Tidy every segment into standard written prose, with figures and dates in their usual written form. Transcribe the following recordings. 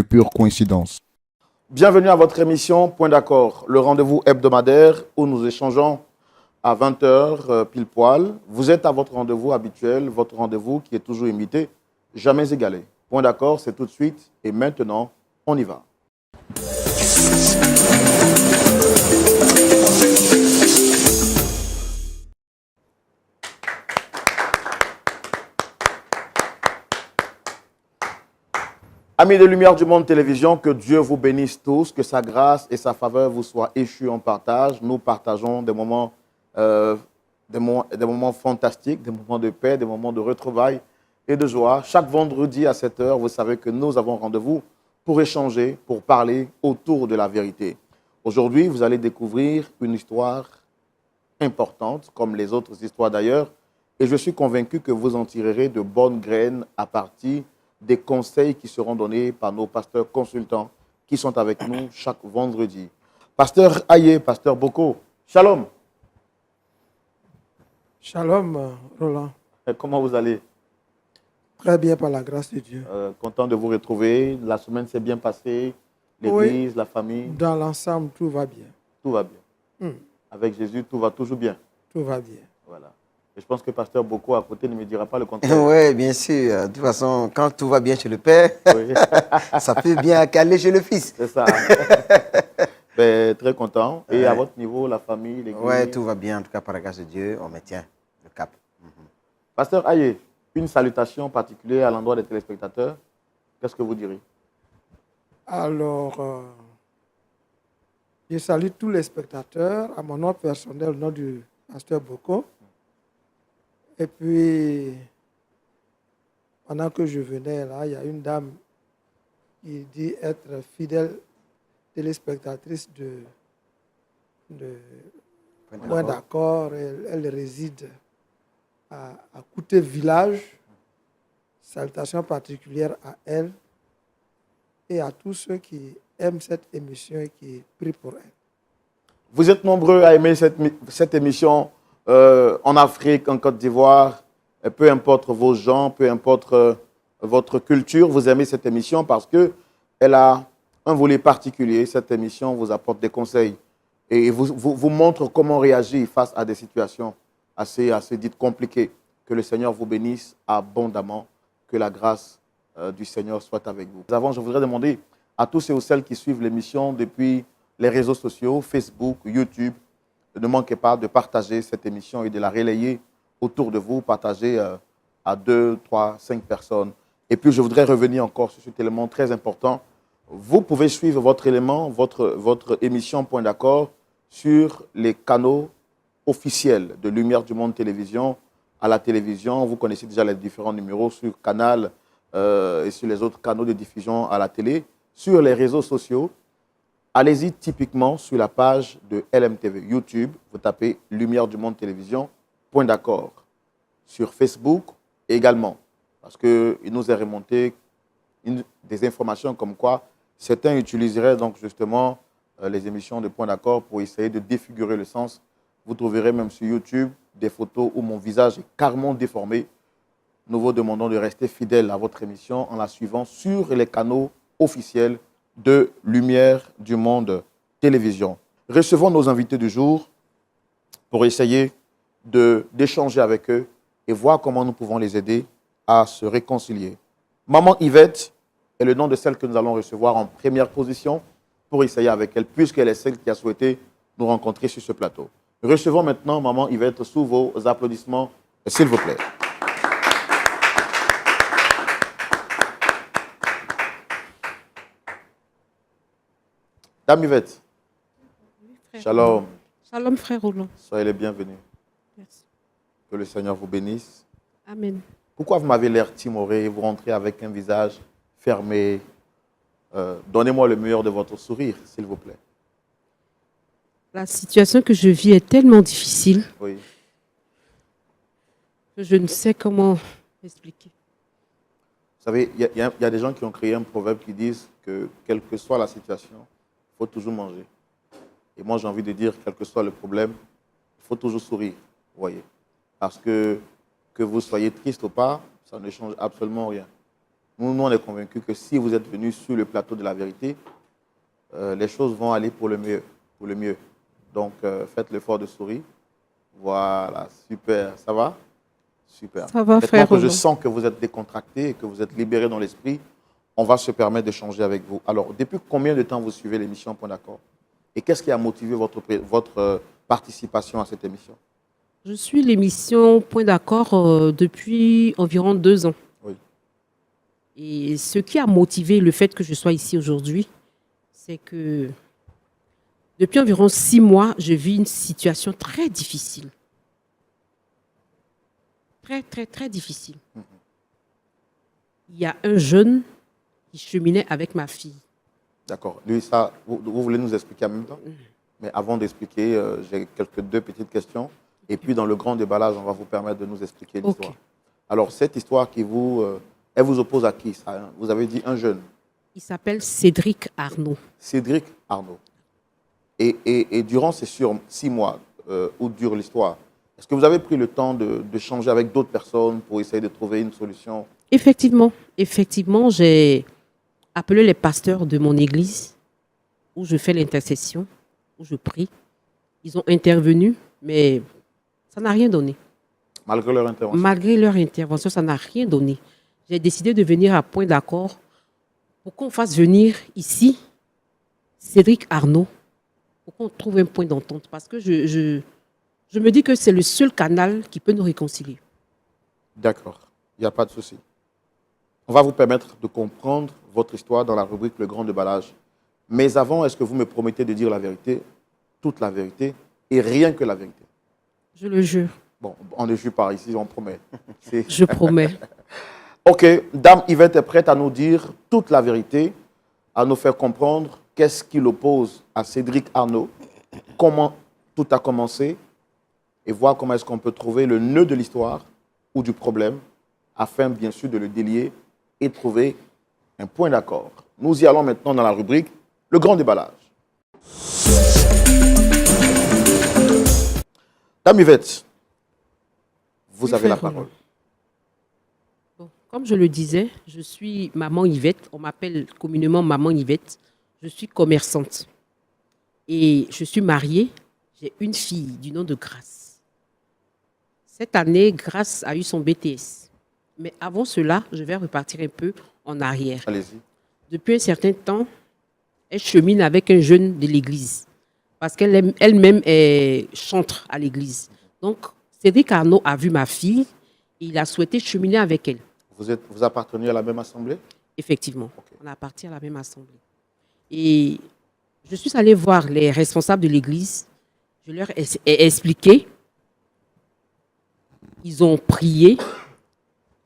que pure coïncidence. Bienvenue à votre émission Point d'accord, le rendez-vous hebdomadaire où nous échangeons à 20 h pile poil. Vous êtes à votre rendez-vous habituel, votre rendez-vous qui est toujours imité, jamais égalé. Point d'accord, c'est tout de suite et maintenant, on y va. Amis de Lumière du Monde Télévision, que Dieu vous bénisse tous, que sa grâce et sa faveur vous soient échus en partage. Nous partageons des moments fantastiques, des moments de paix, des moments de retrouvailles et de joie. Chaque vendredi à 7 h, vous savez que nous avons rendez-vous pour échanger, pour parler autour de la vérité. Aujourd'hui, vous allez découvrir une histoire importante, comme les autres histoires d'ailleurs, et je suis convaincu que vous en tirerez de bonnes graines à partir des conseils qui seront donnés par nos pasteurs consultants qui sont avec nous chaque vendredi. Pasteur Aye, pasteur Boko, shalom. Shalom, Roland. Comment vous allez? Très bien par la grâce de Dieu. Content de vous retrouver. La semaine s'est bien passée. L'église, la famille. Dans l'ensemble, tout va bien. Tout va bien. Avec Jésus, tout va toujours bien. Tout va bien. Voilà. Et je pense que pasteur Boko à côté ne me dira pas le contraire. Oui, bien sûr. De toute façon, quand tout va bien chez le Père, oui. Ça peut bien caler chez le Fils. C'est ça. Ben, très content. Et à votre niveau, la famille, l'église? Oui, tout va bien. En tout cas, par la grâce de Dieu, on maintient le cap. Pasteur Aye, une salutation particulière à l'endroit des téléspectateurs. Qu'est-ce que vous direz? Alors, je salue tous les spectateurs, à mon nom personnel, au nom du pasteur Boko. Et puis, pendant que je venais là, il y a une dame qui dit être fidèle téléspectatrice de Point d'accord. Elle réside à Kouté Village. Salutations particulières à elle et à tous ceux qui aiment cette émission et qui prient pour elle. Vous êtes nombreux à aimer cette émission en Afrique, en Côte d'Ivoire. Peu importe vos gens, peu importe votre culture, vous aimez cette émission parce qu'elle a un volet particulier. Cette émission vous apporte des conseils et vous montre comment réagir face à des situations assez dites compliquées. Que le Seigneur vous bénisse abondamment. Que la grâce du Seigneur soit avec vous. Avant, je voudrais demander à tous et aux celles qui suivent l'émission depuis les réseaux sociaux, Facebook, YouTube, ne manquez pas de partager cette émission et de la relayer autour de vous, partager à 2, 3, 5 personnes. Et puis, je voudrais revenir encore sur cet élément très important. Vous pouvez suivre votre émission Point d'accord sur les canaux officiels de Lumière du Monde Télévision. À la télévision, vous connaissez déjà les différents numéros sur Canal et sur les autres canaux de diffusion à la télé. Sur les réseaux sociaux, allez-y typiquement sur la page de LMTV YouTube. Vous tapez Lumière du Monde Télévision, Point d'accord. Sur Facebook également, parce qu'il nous est remonté des informations comme quoi certains utiliseraient donc justement les émissions de Point d'accord pour essayer de défigurer le sens. Vous trouverez même sur YouTube des photos où mon visage est carrément déformé. Nous vous demandons de rester fidèle à votre émission en la suivant sur les canaux officiels de Lumière du Monde Télévision. Recevons nos invités du jour pour essayer d'échanger avec eux et voir comment nous pouvons les aider à se réconcilier. Maman Yvette est le nom de celle que nous allons recevoir en première position pour essayer avec elle, puisqu'elle est celle qui a souhaité nous rencontrer sur ce plateau. Recevons maintenant Maman Yvette sous vos applaudissements, s'il vous plaît. Dame Yvette. Oui, Shalom. Shalom, frère Roland. Soyez les bienvenus. Merci. Que le Seigneur vous bénisse. Amen. Pourquoi vous m'avez l'air timoré? Vous rentrez avec un visage fermé. Donnez-moi le meilleur de votre sourire, s'il vous plaît. La situation que je vis est tellement difficile Oui. que je ne sais comment expliquer. Vous savez, il y a des gens qui ont créé un proverbe qui disent que quelle que soit la situation, il faut toujours manger. Et moi, j'ai envie de dire, quel que soit le problème, il faut toujours sourire, vous voyez. Parce que vous soyez triste ou pas, ça ne change absolument rien. Nous, on est convaincus que si vous êtes venu sur le plateau de la vérité, les choses vont aller pour le mieux. Pour le mieux. Donc, faites l'effort de sourire. Voilà, super. Ça va? Super. Ça va, Maintenant frère que je Roland. sens que vous êtes décontracté et que vous êtes libéré dans l'esprit, on va se permettre d'échanger avec vous. Alors, depuis combien de temps vous suivez l'émission Point d'accord? Et qu'est-ce qui a motivé votre participation à cette émission? Je suis l'émission Point d'accord depuis environ 2 ans. Oui. Et ce qui a motivé le fait que je sois ici aujourd'hui, c'est que depuis environ 6 mois, je vis une situation très difficile. Très, très, très difficile. Il y a un jeune qui cheminait avec ma fille. D'accord. Lui, ça, vous voulez nous expliquer en même temps? Mais avant d'expliquer, j'ai deux petites questions. Et puis, dans le grand déballage, on va vous permettre de nous expliquer l'histoire. Ok. Alors, cette histoire elle vous oppose à qui ça, hein? Vous avez dit un jeune, Il s'appelle Cédric Arnaud. Cédric Arnaud. Et durant ces 6 mois où dure l'histoire, est-ce que vous avez pris le temps de changer avec d'autres personnes pour essayer de trouver une solution? Effectivement, j'ai appelé les pasteurs de mon église où je fais l'intercession, où je prie. Ils ont intervenu, mais ça n'a rien donné. Malgré leur intervention? Malgré leur intervention, ça n'a rien donné. J'ai décidé de venir à point d'accord pour qu'on fasse venir ici Cédric Arnaud, pour qu'on trouve un point d'entente. Parce que je me dis que c'est le seul canal qui peut nous réconcilier. D'accord, il n'y a pas de souci. On va vous permettre de comprendre votre histoire dans la rubrique Le Grand Déballage. Mais avant, est-ce que vous me promettez de dire la vérité, toute la vérité, et rien que la vérité? Je le jure. Bon, on ne jure pas ici, on promet. Je promets. Ok, Dame Yvette est prête à nous dire toute la vérité, à nous faire comprendre qu'est-ce qui l'oppose à Cédric Arnaud, comment tout a commencé, et voir comment est-ce qu'on peut trouver le nœud de l'histoire ou du problème, afin bien sûr de le délier et trouver un point d'accord. Nous y allons maintenant dans la rubrique Le Grand Déballage. Dame Yvette, vous Oui, avez la frère parole. Bon, comme je le disais, je suis maman Yvette. On m'appelle communément maman Yvette. Je suis commerçante. Et je suis mariée. J'ai une fille du nom de Grâce. Cette année, Grâce a eu son BTS. Mais avant cela, je vais repartir un peu en arrière. Allez-y. Depuis un certain temps, elle chemine avec un jeune de l'église. Parce qu'elle-même est chantre à l'église. Donc, Cédric Arnaud a vu ma fille et il a souhaité cheminer avec elle. Vous appartenez à la même assemblée? Effectivement, Ok. on appartient à la même assemblée. Et je suis allée voir les responsables de l'église. Je leur ai expliqué. Ils ont prié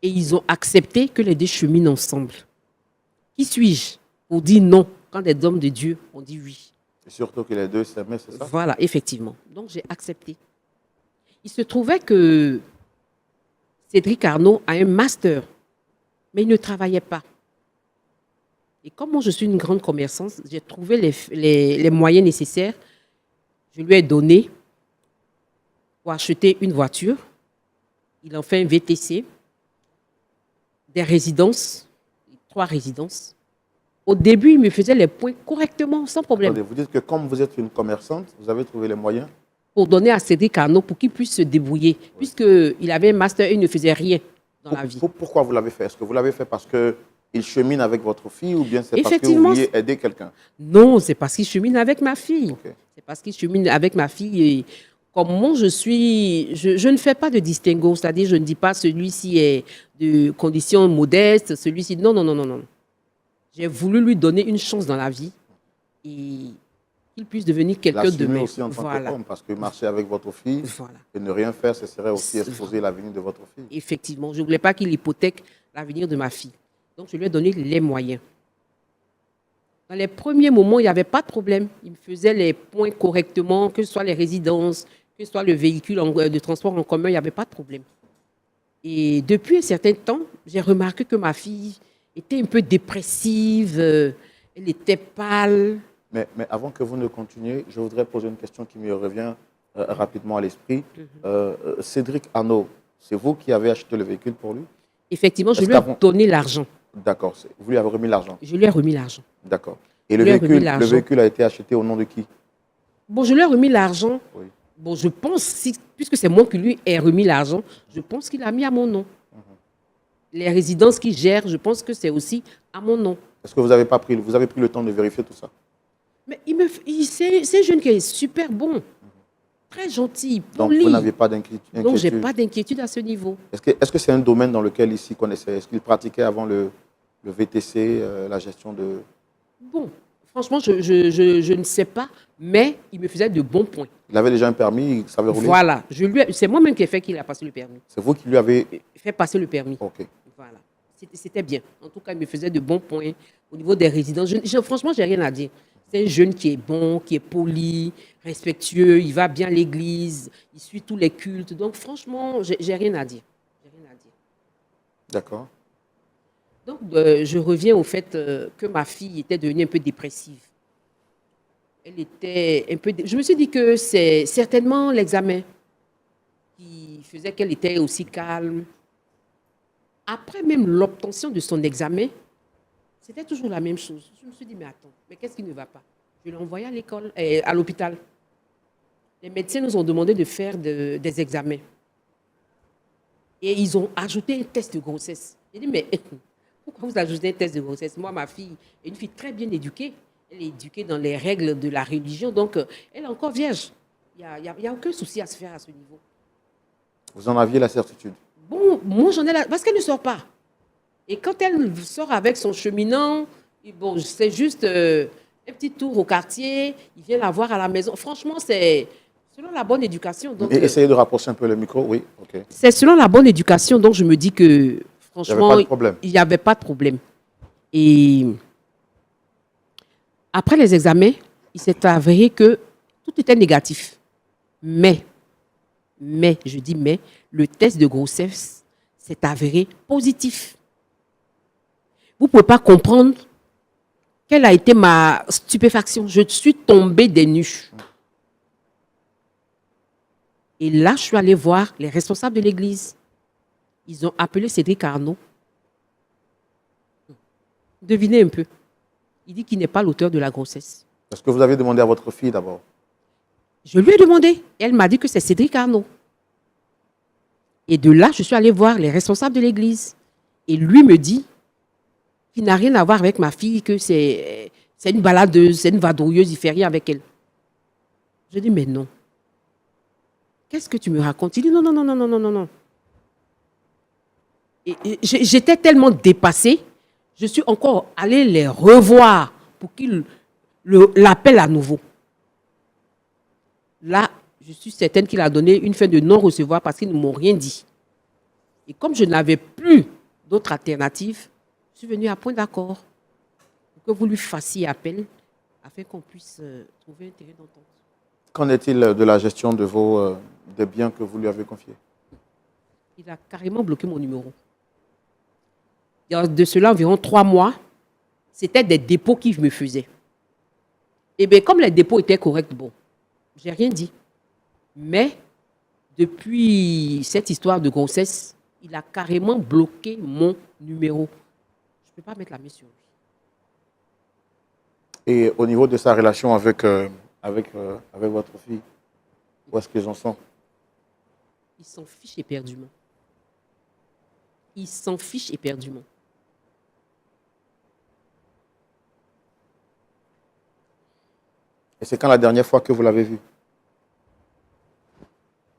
et ils ont accepté que les deux cheminent ensemble. Qui suis-je pour dire non quand des hommes de Dieu ont dit oui? Et surtout que les deux s'aimaient, c'est ça? Voilà, effectivement. Donc, j'ai accepté. Il se trouvait que Cédric Arnaud a un master, mais il ne travaillait pas. Et comme moi, je suis une grande commerçante, j'ai trouvé les moyens nécessaires. Je lui ai donné pour acheter une voiture. Il en fait un VTC, des résidences, 3 résidences. Au début, il me faisait les points correctement, sans problème. Attendez, vous dites que comme vous êtes une commerçante, vous avez trouvé les moyens? Pour donner à Cédric Arnaud pour qu'il puisse se débrouiller. Puisqu'il avait un master, il ne faisait rien dans la vie. Pourquoi vous l'avez fait? Est-ce que vous l'avez fait parce qu'il chemine avec votre fille ou bien c'est parce que vous Effectivement, vouliez aider quelqu'un? Non, c'est parce qu'il chemine avec ma fille. Ok. C'est parce qu'il chemine avec ma fille. Et comme moi, je ne fais pas de distinguo. C'est-à-dire, je ne dis pas celui-ci est de conditions modestes, celui-ci. Non, non, non, non, non. J'ai voulu lui donner une chance dans la vie et qu'il puisse devenir quelqu'un de L'assumer même. aussi en tant Voilà. qu'homme, parce que marcher avec votre fille Voilà. et ne rien faire, ce serait aussi exposer l'avenir de votre fille. Effectivement, je ne voulais pas qu'il hypothèque l'avenir de ma fille. Donc, je lui ai donné les moyens. Dans les premiers moments, il n'y avait pas de problème. Il me faisait les points correctement, que ce soit les résidences, que ce soit le véhicule de transport en commun, il n'y avait pas de problème. Et depuis un certain temps, j'ai remarqué que ma fille était un peu dépressive, elle était pâle. Mais avant que vous ne continuiez, je voudrais poser une question qui me revient rapidement à l'esprit. Cédric Arnaud, c'est vous qui avez acheté le véhicule pour lui? Effectivement, je Est-ce lui ai qu'avant- donné l'argent. D'accord. Vous lui avez remis l'argent. Je lui ai remis l'argent. D'accord. Et Je lui ai remis le l'argent. véhicule a été acheté au nom de qui? Bon, je lui ai remis l'argent. Oui. Bon, je pense, puisque c'est moi qui lui ai remis l'argent, je pense qu'il a mis à mon nom. Les résidences qu'il gère, je pense que c'est aussi à mon nom. Est-ce que vous avez pris le temps de vérifier tout ça? Mais c'est un jeune qui est super bon, très gentil, Donc, poli. vous n'avez pas d'inquiétude? Donc, je n'ai pas d'inquiétude à ce niveau. Est-ce que c'est un domaine dans lequel il s'y connaissait? Est-ce qu'il pratiquait avant le VTC, la gestion de... Bon, franchement, je ne sais pas, mais il me faisait de bons points. Il avait déjà un permis, il savait rouler? Voilà, c'est moi-même qui ai fait qu'il a passé le permis. C'est vous qui lui avez... Fait passer le permis. Ok. Voilà. C'était bien. En tout cas, il me faisait de bons points au niveau des résidences. Franchement, je n'ai rien à dire. C'est un jeune qui est bon, qui est poli, respectueux, il va bien à l'église, il suit tous les cultes. Donc, franchement, j'ai rien à dire. J'ai rien à dire. D'accord. Donc, je reviens au fait que ma fille était devenue un peu dépressive. Elle était un peu... Je me suis dit que c'est certainement l'examen qui faisait qu'elle était aussi calme. Après même l'obtention de son examen, c'était toujours la même chose. Je me suis dit, mais attends, mais qu'est-ce qui ne va pas? Je l'ai envoyée à l'école, à l'hôpital. Les médecins nous ont demandé de faire des examens. Et ils ont ajouté un test de grossesse. J'ai dit, mais pourquoi vous ajoutez un test de grossesse? Moi, ma fille est une fille très bien éduquée. Elle est éduquée dans les règles de la religion, donc elle est encore vierge. Il n'y a aucun souci à se faire à ce niveau. Vous en aviez la certitude? Bon, moi, j'en ai la... Parce qu'elle ne sort pas. Et quand elle sort avec son cheminant, et bon, c'est juste un petit tour au quartier, il vient la voir à la maison. Franchement, c'est selon la bonne éducation. Donc, Essayez de rapprocher un peu le micro, oui, ok. c'est selon la bonne éducation, donc je me dis que, franchement, il n'y avait pas de problème. Et après les examens, il s'est avéré que tout était négatif. Mais, je dis mais, le test de grossesse s'est avéré positif. Vous ne pouvez pas comprendre quelle a été ma stupéfaction. Je suis tombée des nues. Et là, je suis allée voir les responsables de l'église. Ils ont appelé Cédric Arnaud. Devinez un peu. Il dit qu'il n'est pas l'auteur de la grossesse. Est-ce que vous avez demandé à votre fille d'abord? Je lui ai demandé. Elle m'a dit que c'est Cédric Arnaud. Et de là, je suis allée voir les responsables de l'église. Et lui me dit qu'il n'a rien à voir avec ma fille, que c'est une baladeuse, c'est une vadrouilleuse, il ne fait rien avec elle. Je dis, mais non. Qu'est-ce que tu me racontes? Il dit, non, non, non, non, non, non, non, non. Et j'étais tellement dépassée, je suis encore allée les revoir pour qu'ils l'appellent à nouveau. Là, je suis certaine qu'il a donné une fin de non-recevoir parce qu'ils ne m'ont rien dit. Et comme je n'avais plus d'autre alternative, je suis venue à point d'accord pour que vous lui fassiez appel afin qu'on puisse trouver un terrain d'entente. Qu'en est-il de la gestion de des biens que vous lui avez confiés? Il a carrément bloqué mon numéro. Il y a de cela environ 3 mois, c'était des dépôts qu'il me faisait. Et bien, comme les dépôts étaient corrects, bon, j'ai rien dit. Mais, depuis cette histoire de grossesse, il a carrément bloqué mon numéro. Je ne peux pas mettre la main sur lui. Et au niveau de sa relation avec votre fille, où est-ce qu'ils en sont? Il s'en fiche éperdument. Il s'en fiche éperdument. Et c'est quand la dernière fois que vous l'avez vu?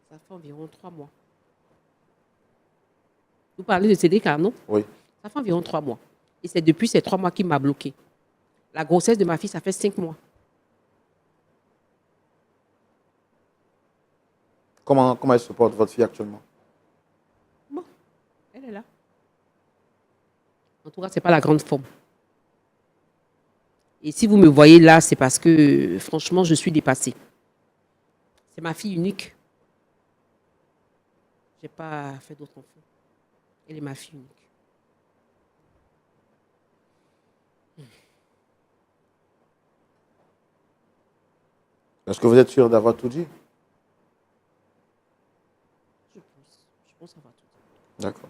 Ça fait environ 3 mois. Vous parlez de Cédric Arnaud? Oui. Ça fait environ 3 mois. Et c'est depuis ces 3 mois qu'il m'a bloqué. La grossesse de ma fille, ça fait 5 mois. Comment elle se porte, votre fille, actuellement? Bon, elle est là. En tout cas, ce n'est pas la grande forme. Et si vous me voyez là, c'est parce que, franchement, je suis dépassée. C'est ma fille unique. Je n'ai pas fait d'autres enfants. Elle est ma fille unique. Est-ce que vous êtes sûr d'avoir tout dit? Je pense avoir tout dit. D'accord.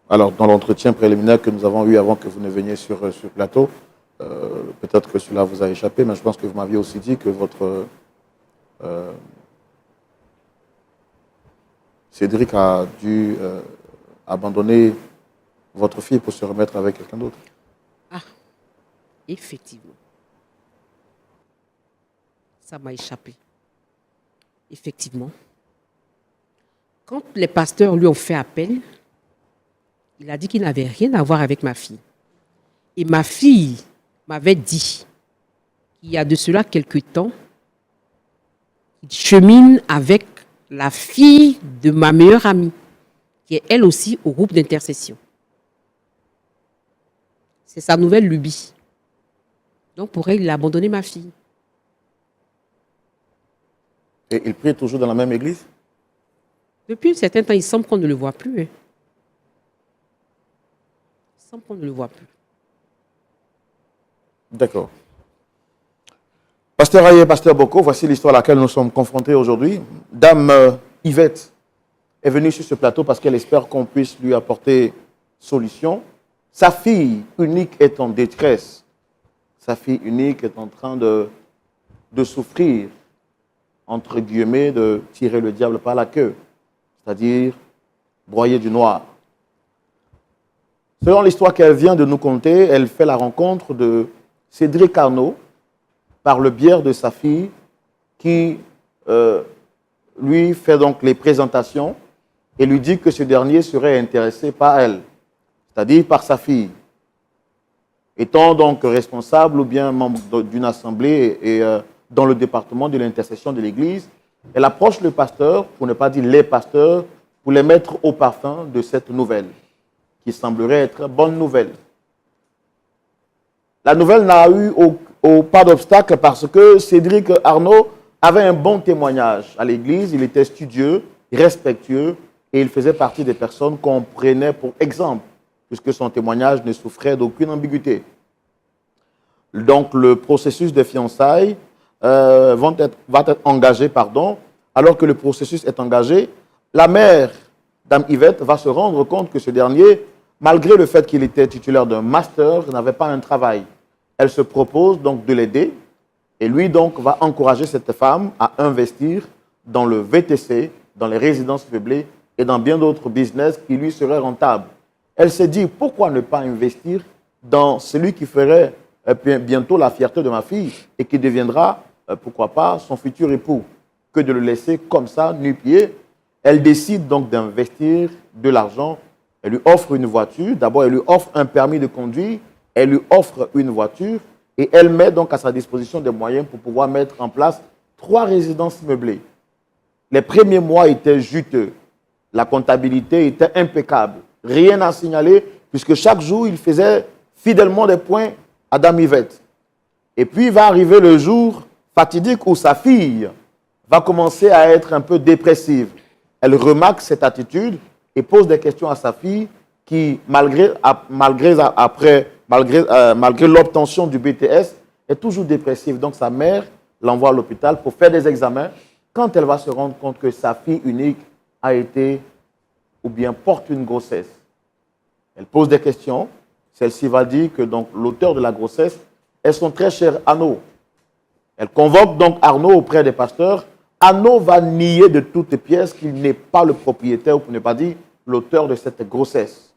Alors, dans l'entretien préliminaire que nous avons eu avant que vous ne veniez sur le plateau, peut-être que cela vous a échappé, mais je pense que vous m'aviez aussi dit que votre Cédric a dû abandonner votre fille pour se remettre avec quelqu'un d'autre. Ah, effectivement. Ça m'a échappé. Effectivement. Quand les pasteurs lui ont fait appel, il a dit qu'il n'avait rien à voir avec ma fille. Et ma fille m'avait dit qu'il y a de cela quelque temps, il chemine avec la fille de ma meilleure amie, qui est elle aussi au groupe d'intercession. C'est sa nouvelle lubie. Donc pour elle, il a abandonné ma fille. Et il prie toujours dans la même église? Depuis un certain temps, il semble qu'on ne le voit plus. Il semble qu'on ne le voit plus. D'accord. Pasteur Aye, Pasteur Boko, voici l'histoire à laquelle nous sommes confrontés aujourd'hui. Dame Yvette est venue sur ce plateau parce qu'elle espère qu'on puisse lui apporter solution. Sa fille unique est en détresse. Sa fille unique est en train de souffrir, entre guillemets, de tirer le diable par la queue, c'est-à-dire broyer du noir. Selon l'histoire qu'elle vient de nous conter, elle fait la rencontre de Cédric Arnaud par le biais de sa fille qui lui fait donc les présentations et lui dit que ce dernier serait intéressé par elle, c'est-à-dire par sa fille. Étant donc responsable ou bien membre d'une assemblée et dans le département de l'intercession de l'Église, elle approche le pasteur, pour ne pas dire les pasteurs, pour les mettre au parfum de cette nouvelle, qui semblerait être bonne nouvelle. La nouvelle n'a eu pas d'obstacle parce que Cédric Arnaud avait un bon témoignage à l'Église. Il était studieux, respectueux et il faisait partie des personnes qu'on prenait pour exemple, puisque son témoignage ne souffrait d'aucune ambiguïté. Donc le processus de fiançailles va être engagé, alors que le processus est engagé, la mère, Dame Yvette, va se rendre compte que ce dernier, malgré le fait qu'il était titulaire d'un master, n'avait pas un travail. Elle se propose donc de l'aider et lui donc va encourager cette femme à investir dans le VTC, dans les résidences meublées et dans bien d'autres business qui lui seraient rentables. Elle s'est dit, pourquoi ne pas investir dans celui qui ferait bientôt la fierté de ma fille et qui deviendra, pourquoi pas, son futur époux, que de le laisser comme ça, nu-pied. Elle décide donc d'investir de l'argent. Elle lui offre une voiture. D'abord, elle lui offre un permis de conduire. Elle lui offre une voiture et elle met donc à sa disposition des moyens pour pouvoir mettre en place 3 résidences meublées. Les premiers mois étaient juteux. La comptabilité était impeccable. Rien à signaler puisque chaque jour, il faisait fidèlement des points à Dame Yvette. Et puis va arriver le jour fatidique où sa fille va commencer à être un peu dépressive. Elle remarque cette attitude et pose des questions à sa fille qui, malgré l'obtention du BTS, est toujours dépressive. Donc sa mère l'envoie à l'hôpital pour faire des examens. Quand elle va se rendre compte que sa fille unique a été ou bien porte une grossesse, elle pose des questions. Celle-ci va dire que donc l'auteur de la grossesse est son très cher Arnaud. Elle convoque donc Arnaud auprès des pasteurs. Arnaud va nier de toutes pièces qu'il n'est pas le propriétaire, ou pour ne pas dire l'auteur de cette grossesse.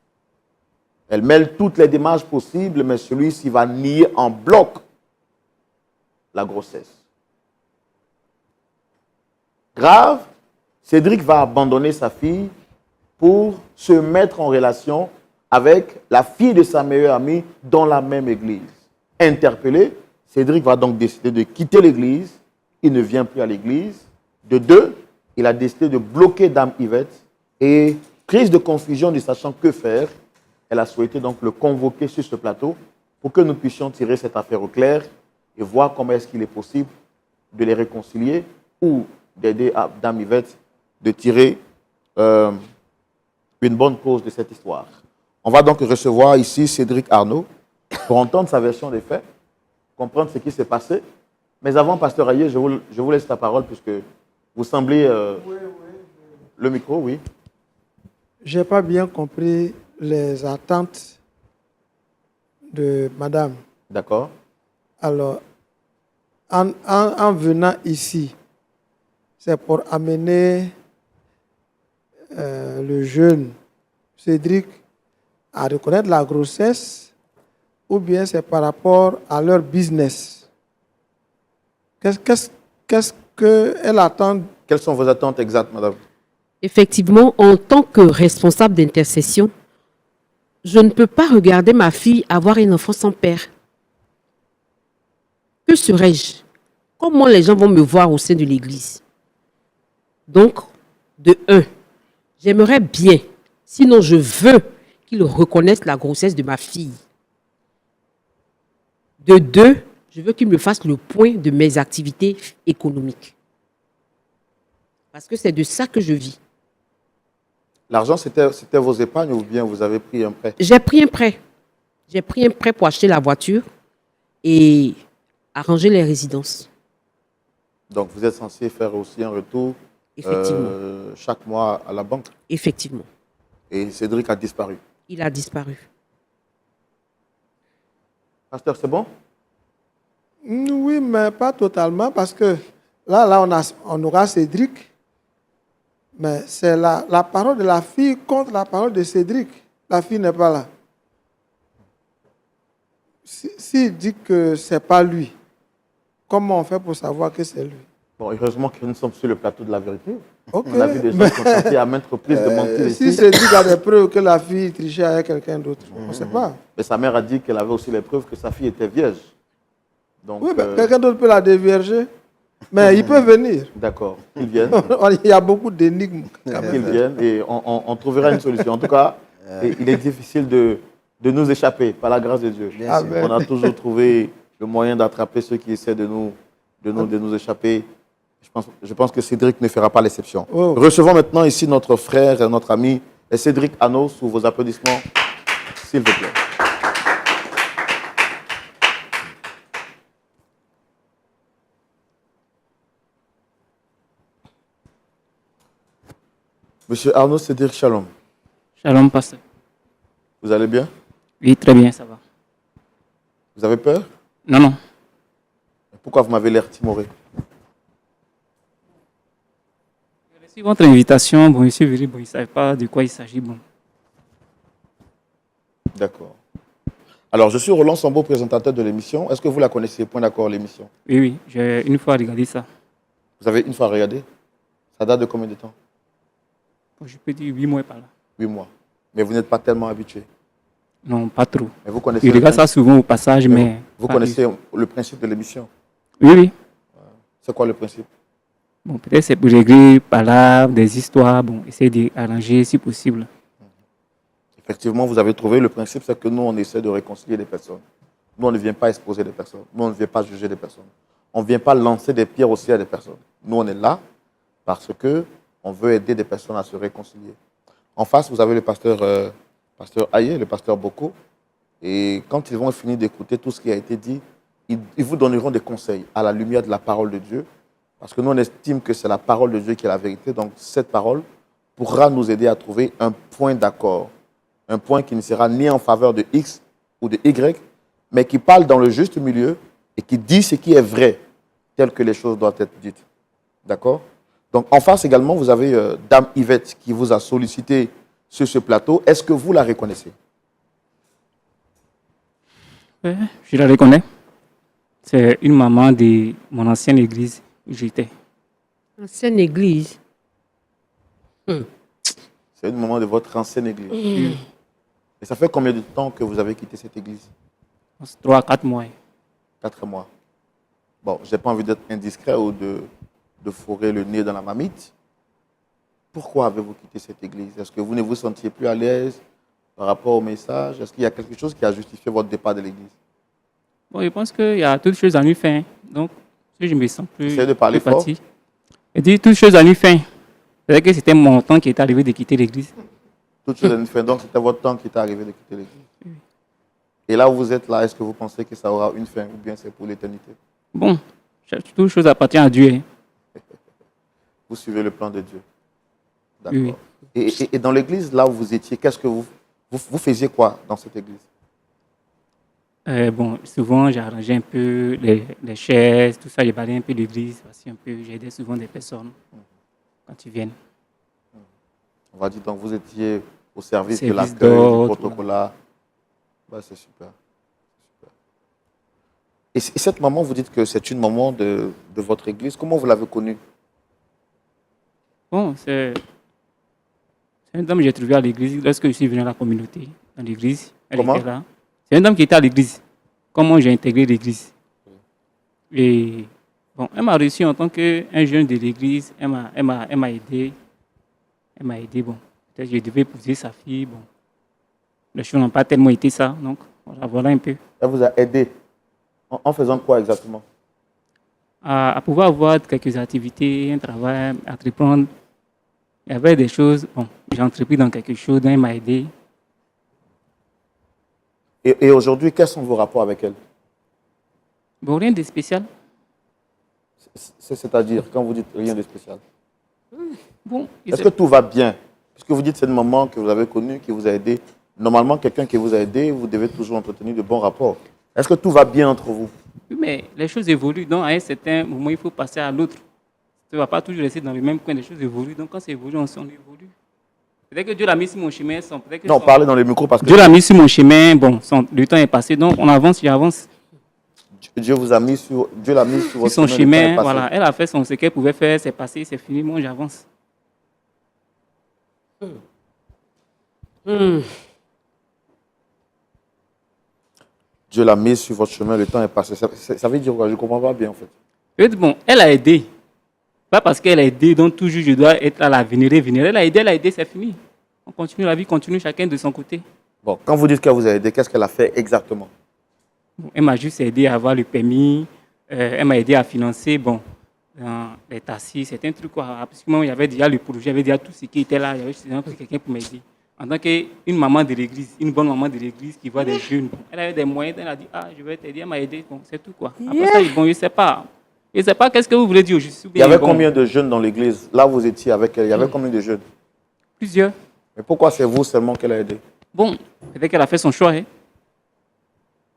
Elle mêle toutes les démarches possibles, mais celui-ci va nier en bloc la grossesse. Grave, Cédric va abandonner sa fille pour se mettre en relation avec la fille de sa meilleure amie dans la même église. Interpellé, Cédric va donc décider de quitter l'église. Il ne vient plus à l'église. De 2, il a décidé de bloquer Dame Yvette et, prise de confusion ne sachant que faire, elle a souhaité donc le convoquer sur ce plateau pour que nous puissions tirer cette affaire au clair et voir comment est-ce qu'il est possible de les réconcilier ou d'aider Dame Yvette de tirer une bonne cause de cette histoire. On va donc recevoir ici Cédric Arnaud pour entendre sa version des faits, comprendre ce qui s'est passé. Mais avant, Pasteur Aye, je vous laisse la parole puisque vous semblez... Le micro, oui. Je n'ai pas bien compris les attentes de madame. D'accord. Alors, en venant ici, c'est pour amener le jeune Cédric à reconnaître la grossesse ou bien c'est par rapport à leur business? Qu'est-ce qu'elle attend? Quelles sont vos attentes exactes, madame? Effectivement, en tant que responsable d'intercession, je ne peux pas regarder ma fille avoir un enfant sans père. Que serais-je? Comment les gens vont me voir au sein de l'Église? Donc, de un, j'aimerais bien, sinon je veux qu'ils reconnaissent la grossesse de ma fille. De deux, je veux qu'ils me fassent le point de mes activités économiques. Parce que c'est de ça que je vis. L'argent, c'était vos épargnes ou bien vous avez pris un prêt? J'ai pris un prêt. J'ai pris un prêt pour acheter la voiture et arranger les résidences. Donc, vous êtes censé faire aussi un retour Effectivement. chaque mois à la banque. Effectivement. Et Cédric a disparu. Il a disparu. Pasteur, c'est bon? Oui, mais pas totalement parce que là on aura Cédric, mais c'est la parole de la fille contre la parole de Cédric. La fille n'est pas là. S'il dit que ce n'est pas lui, comment on fait pour savoir que c'est lui? Bon, heureusement que nous sommes sur le plateau de la vérité. Ok. On a vu des gens qui ont tenté à maintes reprises de mentir Si ici. Cédric a des preuves que la fille trichait avec quelqu'un d'autre, on ne sait pas. Mais sa mère a dit qu'elle avait aussi les preuves que sa fille était vierge. Donc, Oui, mais quelqu'un d'autre peut la dévierger. Mais il peut venir. d'accord, qu'ils viennent. Il y a beaucoup d'énigmes. Qu'ils viennent et on trouvera une solution. En tout cas, il est difficile de nous échapper par la grâce de Dieu. Bien sûr. Amen. On a toujours trouvé le moyen d'attraper ceux qui essaient de nous échapper. Je pense que Cédric ne fera pas l'exception. Oh. Recevons maintenant ici notre frère et notre ami Cédric Hanno sous vos applaudissements, s'il vous plaît. Monsieur Arnaud Cédric, shalom. Shalom, pasteur. Vous allez bien? Oui, très bien, ça va. Vous avez peur? Non, non. Pourquoi vous m'avez l'air timoré? J'ai reçu votre invitation. Bon, je suis venu, bon, je ne savais pas de quoi il s'agit. Bon. D'accord. Alors, je suis Roland Sambo, présentateur de l'émission. Est-ce que vous la connaissez, Point d'accord, l'émission? Oui, oui, j'ai une fois regardé ça. Vous avez une fois regardé? Ça date de combien de temps? Bon, je peux dire 8 mois par là. 8 mois. Mais vous n'êtes pas tellement habitué. Non, pas trop. Mais vous connaissez, Je regarde ça souvent au passage, mais... vous pas connaissez le principe de l'émission. plus. Oui, oui. C'est quoi le principe? Bon, peut-être c'est pour régler par là des histoires, bon, essayer d'arranger si possible. Effectivement, vous avez trouvé le principe, c'est que nous, on essaie de réconcilier les personnes. Nous, on ne vient pas exposer les personnes. Nous, on ne vient pas juger les personnes. On ne vient pas lancer des pierres aussi à des personnes. Nous, on est là parce que on veut aider des personnes à se réconcilier. En face, vous avez le pasteur Aye, le pasteur Boko. Et quand ils vont finir d'écouter tout ce qui a été dit, ils vous donneront des conseils à la lumière de la parole de Dieu. Parce que nous, on estime que c'est la parole de Dieu qui est la vérité. Donc, cette parole pourra nous aider à trouver un point d'accord. Un point qui ne sera ni en faveur de X ou de Y, mais qui parle dans le juste milieu et qui dit ce qui est vrai, tel que les choses doivent être dites. D'accord? Donc, en face également, vous avez Dame Yvette qui vous a sollicité sur ce plateau. Est-ce que vous la reconnaissez? Ouais, je la reconnais. C'est une maman de mon ancienne église où j'étais. Ancienne église. C'est une maman de votre ancienne église. Et ça fait combien de temps que vous avez quitté cette église? 3 à 4 mois. 4 mois. Bon, je n'ai pas envie d'être indiscret ou de fourrer le nez dans la marmite. Pourquoi avez-vous quitté cette église? Est-ce que vous ne vous sentiez plus à l'aise par rapport au message? Est-ce qu'il y a quelque chose qui a justifié votre départ de l'église? Bon, je pense qu'il y a toutes choses à lui faire. Donc, si je me sens plus... Essayez de parler fort. Je dis toutes choses à lui faire. C'est vrai que c'était mon temps qui est arrivé de quitter l'église. Toute chose à une fin. Donc, c'était votre temps qui est arrivé de quitter l'église. Et là où vous êtes là, est-ce que vous pensez que ça aura une fin ou bien c'est pour l'éternité? Bon, toute chose appartient à Dieu. Hein. Vous suivez le plan de Dieu. D'accord. Oui. Et dans l'église, là où vous étiez, qu'est-ce que vous Vous faisiez quoi dans cette église? Bon, souvent, j'arrangeais un peu les chaises, tout ça. J'ai balayé un peu l'église, aussi un peu. J'aidais souvent des personnes quand ils viennent. On va dire donc vous étiez au service de Service l'accueil, du d'ordre, protocole. Bah, c'est super. Et cette maman, vous dites que c'est une maman de votre église. Comment vous l'avez connue? Bon, c'est une dame que j'ai trouvée à l'église lorsque je suis venu à la communauté, dans l'église. Elle Comment? était là. C'est une dame qui était à l'église. Comment j'ai intégré l'église. Et bon, elle m'a reçu en tant qu'un jeune de l'église. Elle m'a aidé. Elle m'a aidé. Bon, peut-être que je devais épouser sa fille. Bon, les choses n'ont pas tellement été ça. Donc, voilà un peu. Elle vous a aidé. En faisant quoi exactement? À pouvoir avoir quelques activités, un travail, entreprendre. Il y avait des choses. Bon, j'ai entrepris dans quelque chose. Donc, elle m'a aidé. Et aujourd'hui, quels sont vos rapports avec elle? Bon, rien de spécial. C'est-à-dire, quand vous dites rien de spécial. Bon, Est-ce que tout va bien? Puisque vous dites que c'est une maman que vous avez connue, qui vous a aidé. Normalement, quelqu'un qui vous a aidé, vous devez toujours entretenir de bons rapports. Est-ce que tout va bien entre vous? Oui, mais les choses évoluent. Donc, à un certain moment, il faut passer à l'autre. Tu ne vas pas toujours rester dans le même coin. Les choses évoluent. Donc, quand ça évolue, on évolue. Peut-être que Dieu l'a mis sur mon chemin. Non, parlez dans le micro parce que Dieu l'a mis sur mon chemin. Bon, le temps est passé. Donc, on avance, j'avance. Dieu vous a mis sur, Dieu l'a mis sur Sur votre son chemin. chemin, voilà. Elle a fait ce qu'elle pouvait faire. C'est passé, c'est fini. Moi, j'avance. Dieu l'a mis sur votre chemin, le temps est passé. Ça veut dire quoi? Je ne comprends pas bien en fait. Bon, elle a aidé. Pas parce qu'elle a aidé, donc toujours je dois être à la vénérer. Elle a aidé, c'est fini. On continue, la vie continue, chacun de son côté. Bon, quand vous dites qu'elle vous a aidé, qu'est-ce qu'elle a fait exactement? Bon, elle m'a juste aidé à avoir le permis. Elle m'a aidé à financer, bon, les taxis, c'est un truc quoi. Parce que moi, il y avait déjà le projet, il y avait déjà tout ce qui était là. Il y avait pris quelqu'un pour m'aider. En tant qu'une maman de l'église, une bonne maman de l'église qui voit des jeunes, bon, elle avait des moyens, elle a dit, ah, je vais t'aider, elle m'a aidé, bon, c'est tout quoi. Après ça, bon, je ne sais pas. Je ne sais pas qu'est-ce que vous voulez dire juste. Il y avait combien de jeunes dans l'église? Là, vous étiez avec elle. Il y avait combien de jeunes? Plusieurs. Mais pourquoi c'est vous seulement qu'elle a aidé? Bon, peut-être qu'elle a fait son choix. Hein.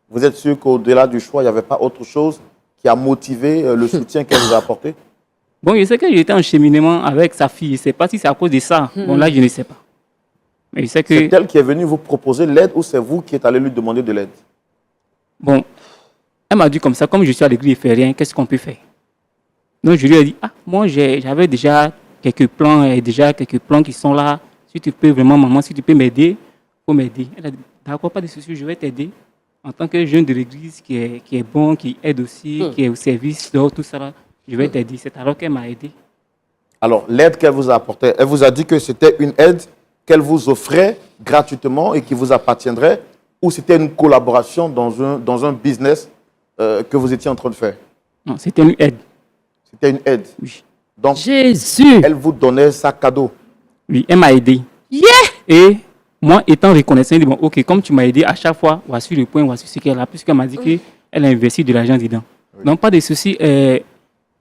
Vous êtes sûr qu'au-delà du choix, il n'y avait pas autre chose qui a motivé le soutien qu'elle vous a apporté? Bon, je sais que j'étais en cheminement avec sa fille. Je ne sais pas si c'est à cause de ça. Bon, là, je ne sais pas. Mais je sais que... C'est elle qui est venue vous proposer l'aide ou c'est vous qui êtes allé lui demander de l'aide? Bon, elle m'a dit comme ça, comme je suis à l'église, je ne fais rien, qu'est-ce qu'on peut faire? Donc, je lui ai dit, ah, moi, j'avais déjà quelques plans qui sont là. Si tu peux vraiment, maman, si tu peux m'aider, il faut m'aider. Elle a dit, d'accord, pas de souci, je vais t'aider. En tant que jeune de l'église qui est bon, qui aide aussi, qui est au service, tout ça, là, je vais t'aider. C'est alors qu'elle m'a aidé. Alors, l'aide qu'elle vous a apportée, elle vous a dit que c'était une aide qu'elle vous offrait gratuitement et qui vous appartiendrait, ou c'était une collaboration dans un business que vous étiez en train de faire? Non, c'était une aide. C'était une aide. Oui. Donc, Jésus. elle vous donnait sa cadeau. Oui, elle m'a aidé. Yeah. Et moi, étant reconnaissant, je dis, bon, ok, comme tu m'as aidé, à chaque fois, voici le point, voici ce qu'elle a, puisqu'elle m'a dit qu'elle a investi de l'argent dedans. Oui. Donc, pas de souci.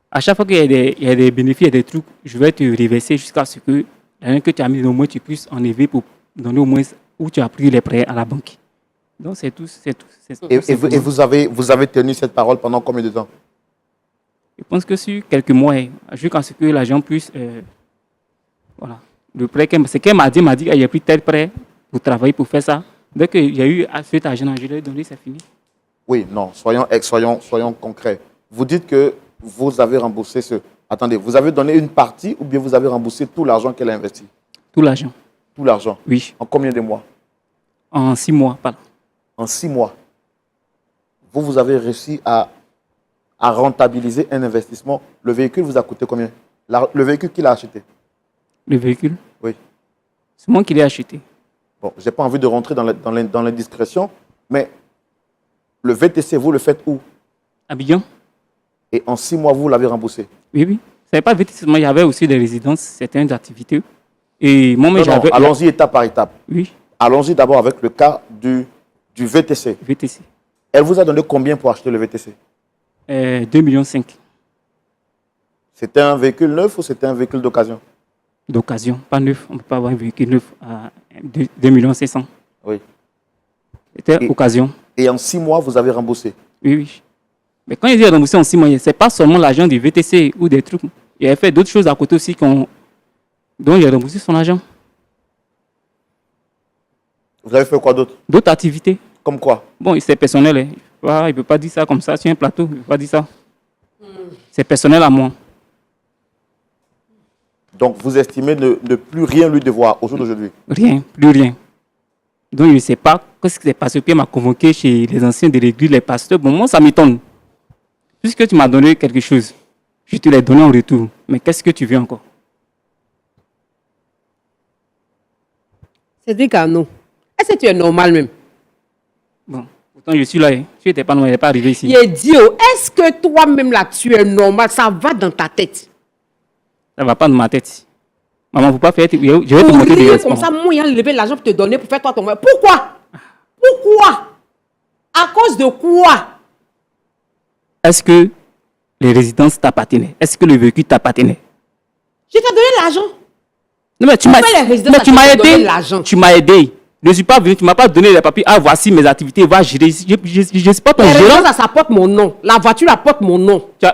À chaque fois qu'il y a des bénéfices, il y a des trucs, je vais te reverser jusqu'à ce que l'argent que tu as mis, au moins, tu puisses enlever pour donner au moins où tu as pris les prêts à la banque. Donc, c'est tout. Et vous avez tenu cette parole pendant combien de temps? Je pense que sur quelques mois, jusqu'à ce que l'argent puisse... voilà. Le prêt, ce qu'elle m'a dit, il y a pris tel prêt pour travailler, pour faire ça. Dès qu'il y a eu cet argent, je l'ai donné, c'est fini. Oui, non, soyons concrets. Vous dites que vous avez remboursé ce... Attendez, vous avez donné une partie ou bien vous avez remboursé tout l'argent qu'elle a investi? Tout l'argent. Tout l'argent? Oui. En combien de mois? En 6 mois, pardon. En 6 mois. Vous avez réussi à rentabiliser un investissement. Le véhicule vous a coûté combien? Le véhicule qu'il a acheté? Le véhicule? Oui. C'est moi qui l'ai acheté. Bon, je n'ai pas envie de rentrer dans l'indiscrétion, mais le VTC, vous le faites où? Abidjan. Et en 6 mois, vous l'avez remboursé? Oui, oui. Ce n'est pas VTC, il y avait aussi des résidences, certaines activités. Et moi, j'avais... Allons-y étape par étape. Oui. Allons-y d'abord avec le cas du VTC. VTC. Elle vous a donné combien pour acheter le VTC? 2,5 millions. C'était un véhicule neuf ou c'était un véhicule d'occasion? D'occasion, pas neuf. On ne peut pas avoir un véhicule neuf à 2,5 millions. Oui. C'était occasion. Et en 6 mois, vous avez remboursé. Oui, oui. Mais quand il dit rembourser en 6 mois, ce n'est pas seulement l'argent du VTC ou des trucs. Il a fait d'autres choses à côté aussi dont il a remboursé son argent. Vous avez fait quoi d'autre? D'autres activités. Comme quoi? Bon, c'est personnel. Hein. Il ne peut pas dire ça comme ça sur un plateau. Il ne peut pas dire ça. C'est personnel à moi. Donc, vous estimez ne plus rien lui devoir au jour d'aujourd'hui? Rien, plus rien. Donc, je ne sais pas ce qui s'est passé. Pierre m'a convoqué chez les anciens de l'église, les pasteurs. Bon, moi, ça m'étonne. Puisque tu m'as donné quelque chose, je te l'ai donné en retour. Mais qu'est-ce que tu veux encore? Cédric Arnaud, est-ce que tu es normal même? Bon, pourtant, je suis là. Hein. Tu n'étais pas normal, il n'est pas arrivé ici. Il est idiot. Est-ce que toi-même là, tu es normal? Ça va dans ta tête? Ça ne va pas dans ma tête. Maman, il ne faut pas faire. Je vais te Pour montrer des rire gestes. comme ça, moi, il a levé l'argent pour te donner, pour faire toi ton vrai. Pourquoi? Pourquoi? À cause de quoi? Est-ce que les résidences t'appartenaient? Est-ce que le véhicule t'appartenait? Je t'ai donné l'argent. Non, mais tu m'as Fais les résidences, mais tu ça m'as te donne aidé. l'argent. Tu m'as aidé. Je ne suis pas venu, tu ne m'as pas donné les papiers. Ah, voici mes activités, va gérer. Je ne suis pas ton Les gérant. résidences, ça porte mon nom. La voiture, elle porte mon nom. Tu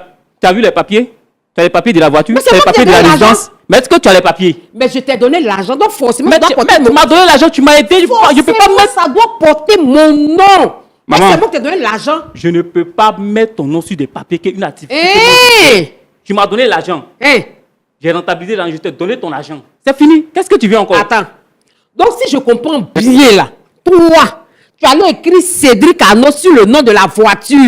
as vu les papiers? Tu as les papiers de la voiture? Mais c'est Tu as les moi qui papiers ai de la donné l'argent. résidence? Mais est-ce que tu as les papiers? Mais je t'ai donné l'argent, donc forcément, Mais ça doit porter tu m'as donné l'argent, tu m'as aidé. Je ne peux pas Forcément, mettre. ça doit porter mon nom. Maman. C'est moi qui t'ai donné l'argent. Je ne peux pas mettre ton nom sur des papiers qui est une activité. Hé! Tu m'as donné l'argent. Hé! J'ai rentabilisé l'argent, je t'ai donné ton argent. C'est fini. Qu'est-ce que tu veux encore? Attends. Donc, si je comprends bien là, toi, tu allais écrire Cédric Arnaud sur le nom de la voiture.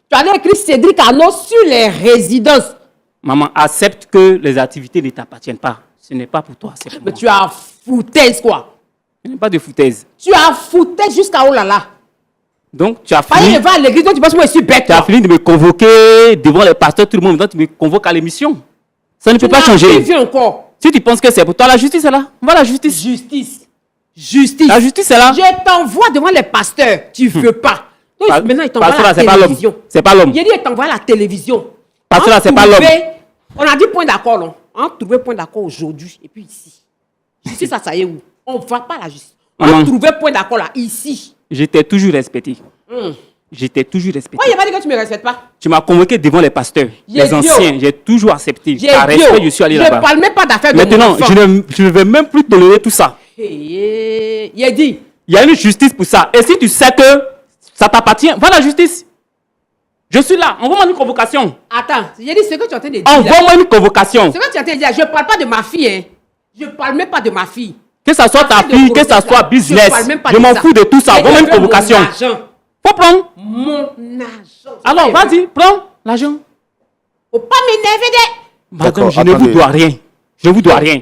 Tu allais écrire Cédric Arnaud sur les résidences. Maman, accepte que les activités ne t'appartiennent pas. Ce n'est pas pour toi, c'est pour Mais moi. tu as foutaise, quoi. Ce n'est pas de foutaise. Tu as foutaise jusqu'à oh là là. Donc, tu as Failli fini. me voir à l'église, donc tu penses que moi je suis bête. Tu as quoi. fini de me convoquer devant les pasteurs, tout le monde. Maintenant, tu me convoques à l'émission. Ça ne peut pas Tu n'as changer. rien vu encore. Si tu penses que c'est pour toi, la justice est là. Va la justice. Justice. Justice. La justice est là. Je t'envoie devant les pasteurs. Tu veux pas. Donc, Pa- maintenant, il t'envoie pasteur, à là, la c'est pas l'homme. télévision. C'est pas l'homme. Il a dit, il t'envoie à la télévision. Pasteur, là, c'est pas l'homme. On a dit point d'accord, non? On a trouvé point d'accord aujourd'hui. Et puis ici. Justice, ça y est où? On ne va pas à la justice. On a Maman. trouvé point d'accord là, ici. Je t'ai toujours respecté. Je t'ai toujours respecté. Moi, il n'a pas dit que tu ne me respectes pas. Tu m'as convoqué devant les pasteurs, J'ai les dit, anciens. oh. J'ai toujours accepté. J'ai Par dit, respect, oh, je suis allé je là-bas. ne parle même pas d'affaires de mon Maintenant, enfant. je ne vais même plus tolérer tout ça. Il a dit, Il y a une justice pour ça. Et si tu sais que ça t'appartient, va à la justice. Je suis là. Envoie-moi une convocation. attends, j'ai dit ce que tu es en train de dire. là. Envoie-moi une convocation. Ce que tu es en train de dire, je ne parle pas de ma fille. Hein. Je ne parle même pas de ma fille. Que ça soit ta Affaire de fille, que ça grossesse, soit là. business. Je parle même pas Je de m'en ça. fous de tout ça. Et Envoie-moi je une veux convocation. Mon argent. Faut prendre. Mon argent. Alors, vas-y, prends l'argent. Faut pas m'énerver. Madame, D'accord, je ne vous attendez. dois rien. Je ne vous dois rien.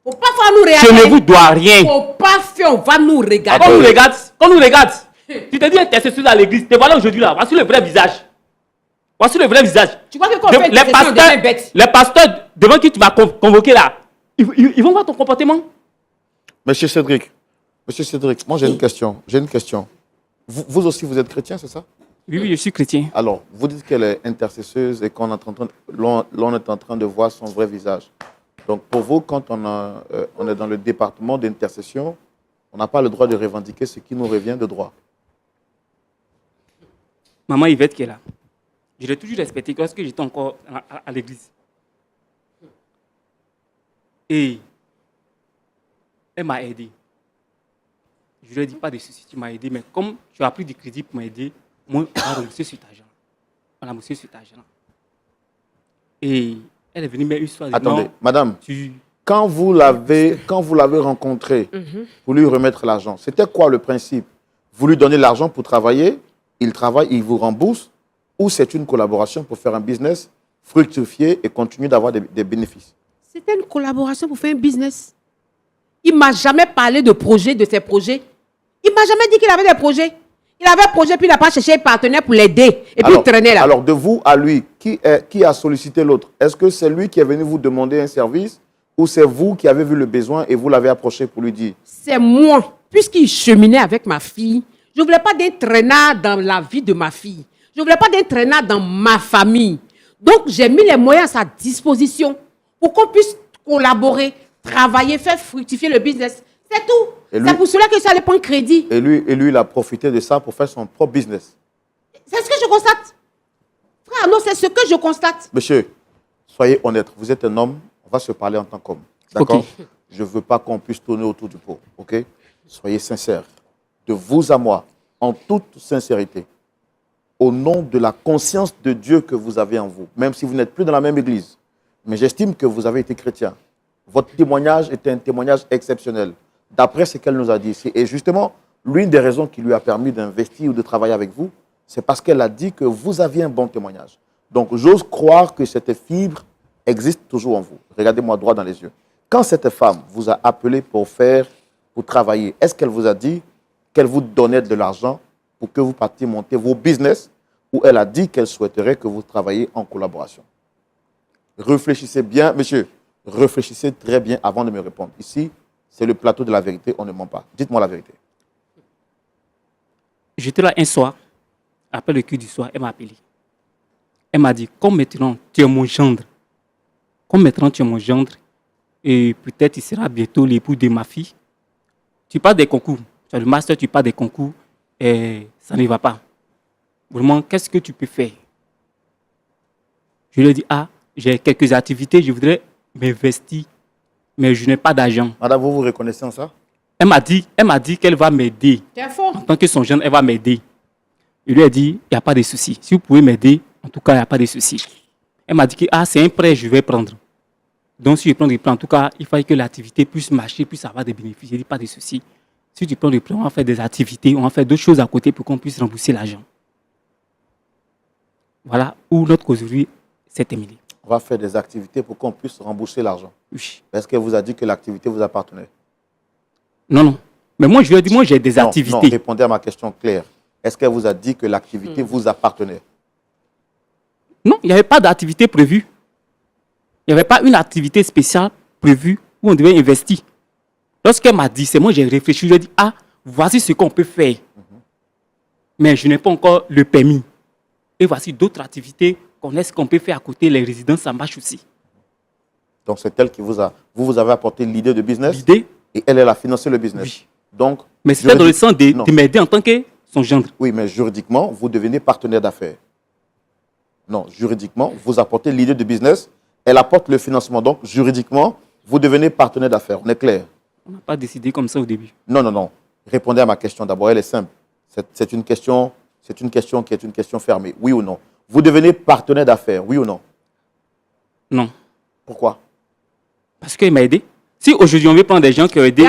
Faut pas faire nous Je regarder. ne vous dois rien. Faut pas faire, on va nous regarder. Qu'on nous regarde. Qu'on nous regarde. Tu te dis intercession à l'église. Te voilà aujourd'hui là. Voici le vrai visage. Voici le vrai visage. Tu crois que quand on fait une Les intercession, on devient bête? pasteurs devant qui tu vas convoquer là, ils vont voir ton comportement. Monsieur Cédric, moi j'ai une question. Vous aussi, vous êtes chrétien, c'est ça? Oui, oui, je suis chrétien. Alors, vous dites qu'elle est intercesseuse et qu'on est l'on est en train de voir son vrai visage. Donc, pour vous, quand on est dans le département d'intercession, on n'a pas le droit de revendiquer ce qui nous revient de droit. Maman Yvette qui est là. Je l'ai toujours respectée lorsque j'étais encore à l'église. Et elle m'a aidé. Je ne lui ai dit pas de soucis, tu m'as aidé, mais comme tu as pris du crédit pour m'aider, moi, on a remboursé sur ta argent. On a remboursé sur ta argent. Et elle est venue me une soirée. Attendez, madame, Tu... quand vous l'avez rencontré pour lui remettre l'argent, c'était quoi le principe? Vous lui donnez l'argent pour travailler, il travaille, il vous rembourse, ou c'est une collaboration pour faire un business, fructifier et continuer d'avoir des bénéfices? C'était une collaboration pour faire un business. Il ne m'a jamais parlé de projet, de ses projets. Il ne m'a jamais dit qu'il avait des projets. Il avait un projet, puis il n'a pas cherché un partenaire pour l'aider. Et puis il traînait là. Alors, de vous à lui, qui a sollicité l'autre? Est-ce que c'est lui qui est venu vous demander un service ou c'est vous qui avez vu le besoin et vous l'avez approché pour lui dire? C'est moi. Puisqu'il cheminait avec ma fille, je ne voulais pas d'un traînard dans la vie de ma fille. Je ne voulais pas d'un traînard dans ma famille. Donc, j'ai mis les moyens à sa disposition pour qu'on puisse collaborer, travailler, faire fructifier le business. C'est tout. C'est pour cela que ça allait prendre crédit. Et lui, il a profité de ça pour faire son propre business. C'est ce que je constate. Frère, non, c'est ce que je constate. Monsieur, soyez honnête. Vous êtes un homme. On va se parler en tant qu'homme. D'accord? Ok. Je ne veux pas qu'on puisse tourner autour du pot. OK? Soyez sincères. De vous à moi, en toute sincérité. Au nom de la conscience de Dieu que vous avez en vous. Même si vous n'êtes plus dans la même église. Mais j'estime que vous avez été chrétien. Votre témoignage est un témoignage exceptionnel. D'après ce qu'elle nous a dit. Et justement, l'une des raisons qui lui a permis d'investir ou de travailler avec vous, c'est parce qu'elle a dit que vous aviez un bon témoignage. Donc, j'ose croire que cette fibre existe toujours en vous. Regardez-moi droit dans les yeux. Quand cette femme vous a appelé pour travailler, est-ce qu'elle vous a dit qu'elle vous donnait de l'argent pour que vous partiez monter vos business ou elle a dit qu'elle souhaiterait que vous travailliez en collaboration? Réfléchissez bien, monsieur. Réfléchissez très bien avant de me répondre. Ici, c'est le plateau de la vérité, on ne ment pas. Dites-moi la vérité. J'étais là un soir, après le culte du soir, elle m'a appelé. Elle m'a dit, comme maintenant tu es mon gendre, et peut-être tu seras bientôt l'époux de ma fille, tu passes des concours, tu as le master, tu passes des concours, et ça ne va pas. Vraiment, qu'est-ce que tu peux faire? Je lui ai dit, j'ai quelques activités, je voudrais m'investir, mais je n'ai pas d'argent. Madame, vous vous reconnaissez en ça? Elle m'a dit qu'elle va m'aider. T'es fort. En tant que son jeune, elle va m'aider. Je lui ai dit, il n'y a pas de souci. Si vous pouvez m'aider, en tout cas, il n'y a pas de souci. Elle m'a dit que c'est un prêt, je vais prendre. Donc, si je prends des prêts, en tout cas, il fallait que l'activité puisse marcher, puisse avoir des bénéfices. Je dis, pas de souci. Si tu prends des prêts, on va faire des activités, on va faire d'autres choses à côté pour qu'on puisse rembourser l'argent. Voilà où notre causerie s'est terminée. On va faire des activités pour qu'on puisse rembourser l'argent. Oui. Est-ce qu'elle vous a dit que l'activité vous appartenait? Non. Mais moi, je lui ai dit, moi, j'ai des activités. Non, répondez à ma question claire. Est-ce qu'elle vous a dit que l'activité vous appartenait? Non, il n'y avait pas d'activité prévue. Il n'y avait pas une activité spéciale prévue où on devait investir. Lorsqu'elle m'a dit, c'est moi j'ai réfléchi, je lui ai dit, voici ce qu'on peut faire. Mais je n'ai pas encore le permis. Et voici d'autres activités qu'on peut faire à côté, les résidences, ça marche aussi. Donc c'est elle qui vous avez apporté l'idée de business? L'idée? Et elle a financé le business? Oui. Donc, mais c'était dans le sens de m'aider en tant que son gendre. Oui, mais juridiquement, vous devenez partenaire d'affaires. Non, juridiquement, vous apportez l'idée de business, elle apporte le financement. Donc, juridiquement, vous devenez partenaire d'affaires. On est clair? On n'a pas décidé comme ça au début. Non. Répondez à ma question d'abord, elle est simple. C'est une question qui est une question fermée. Oui ou non? Vous devenez partenaire d'affaires, oui ou non? Non. Pourquoi? Parce qu'il m'a aidé. Si aujourd'hui on veut prendre des gens qui ont aidé,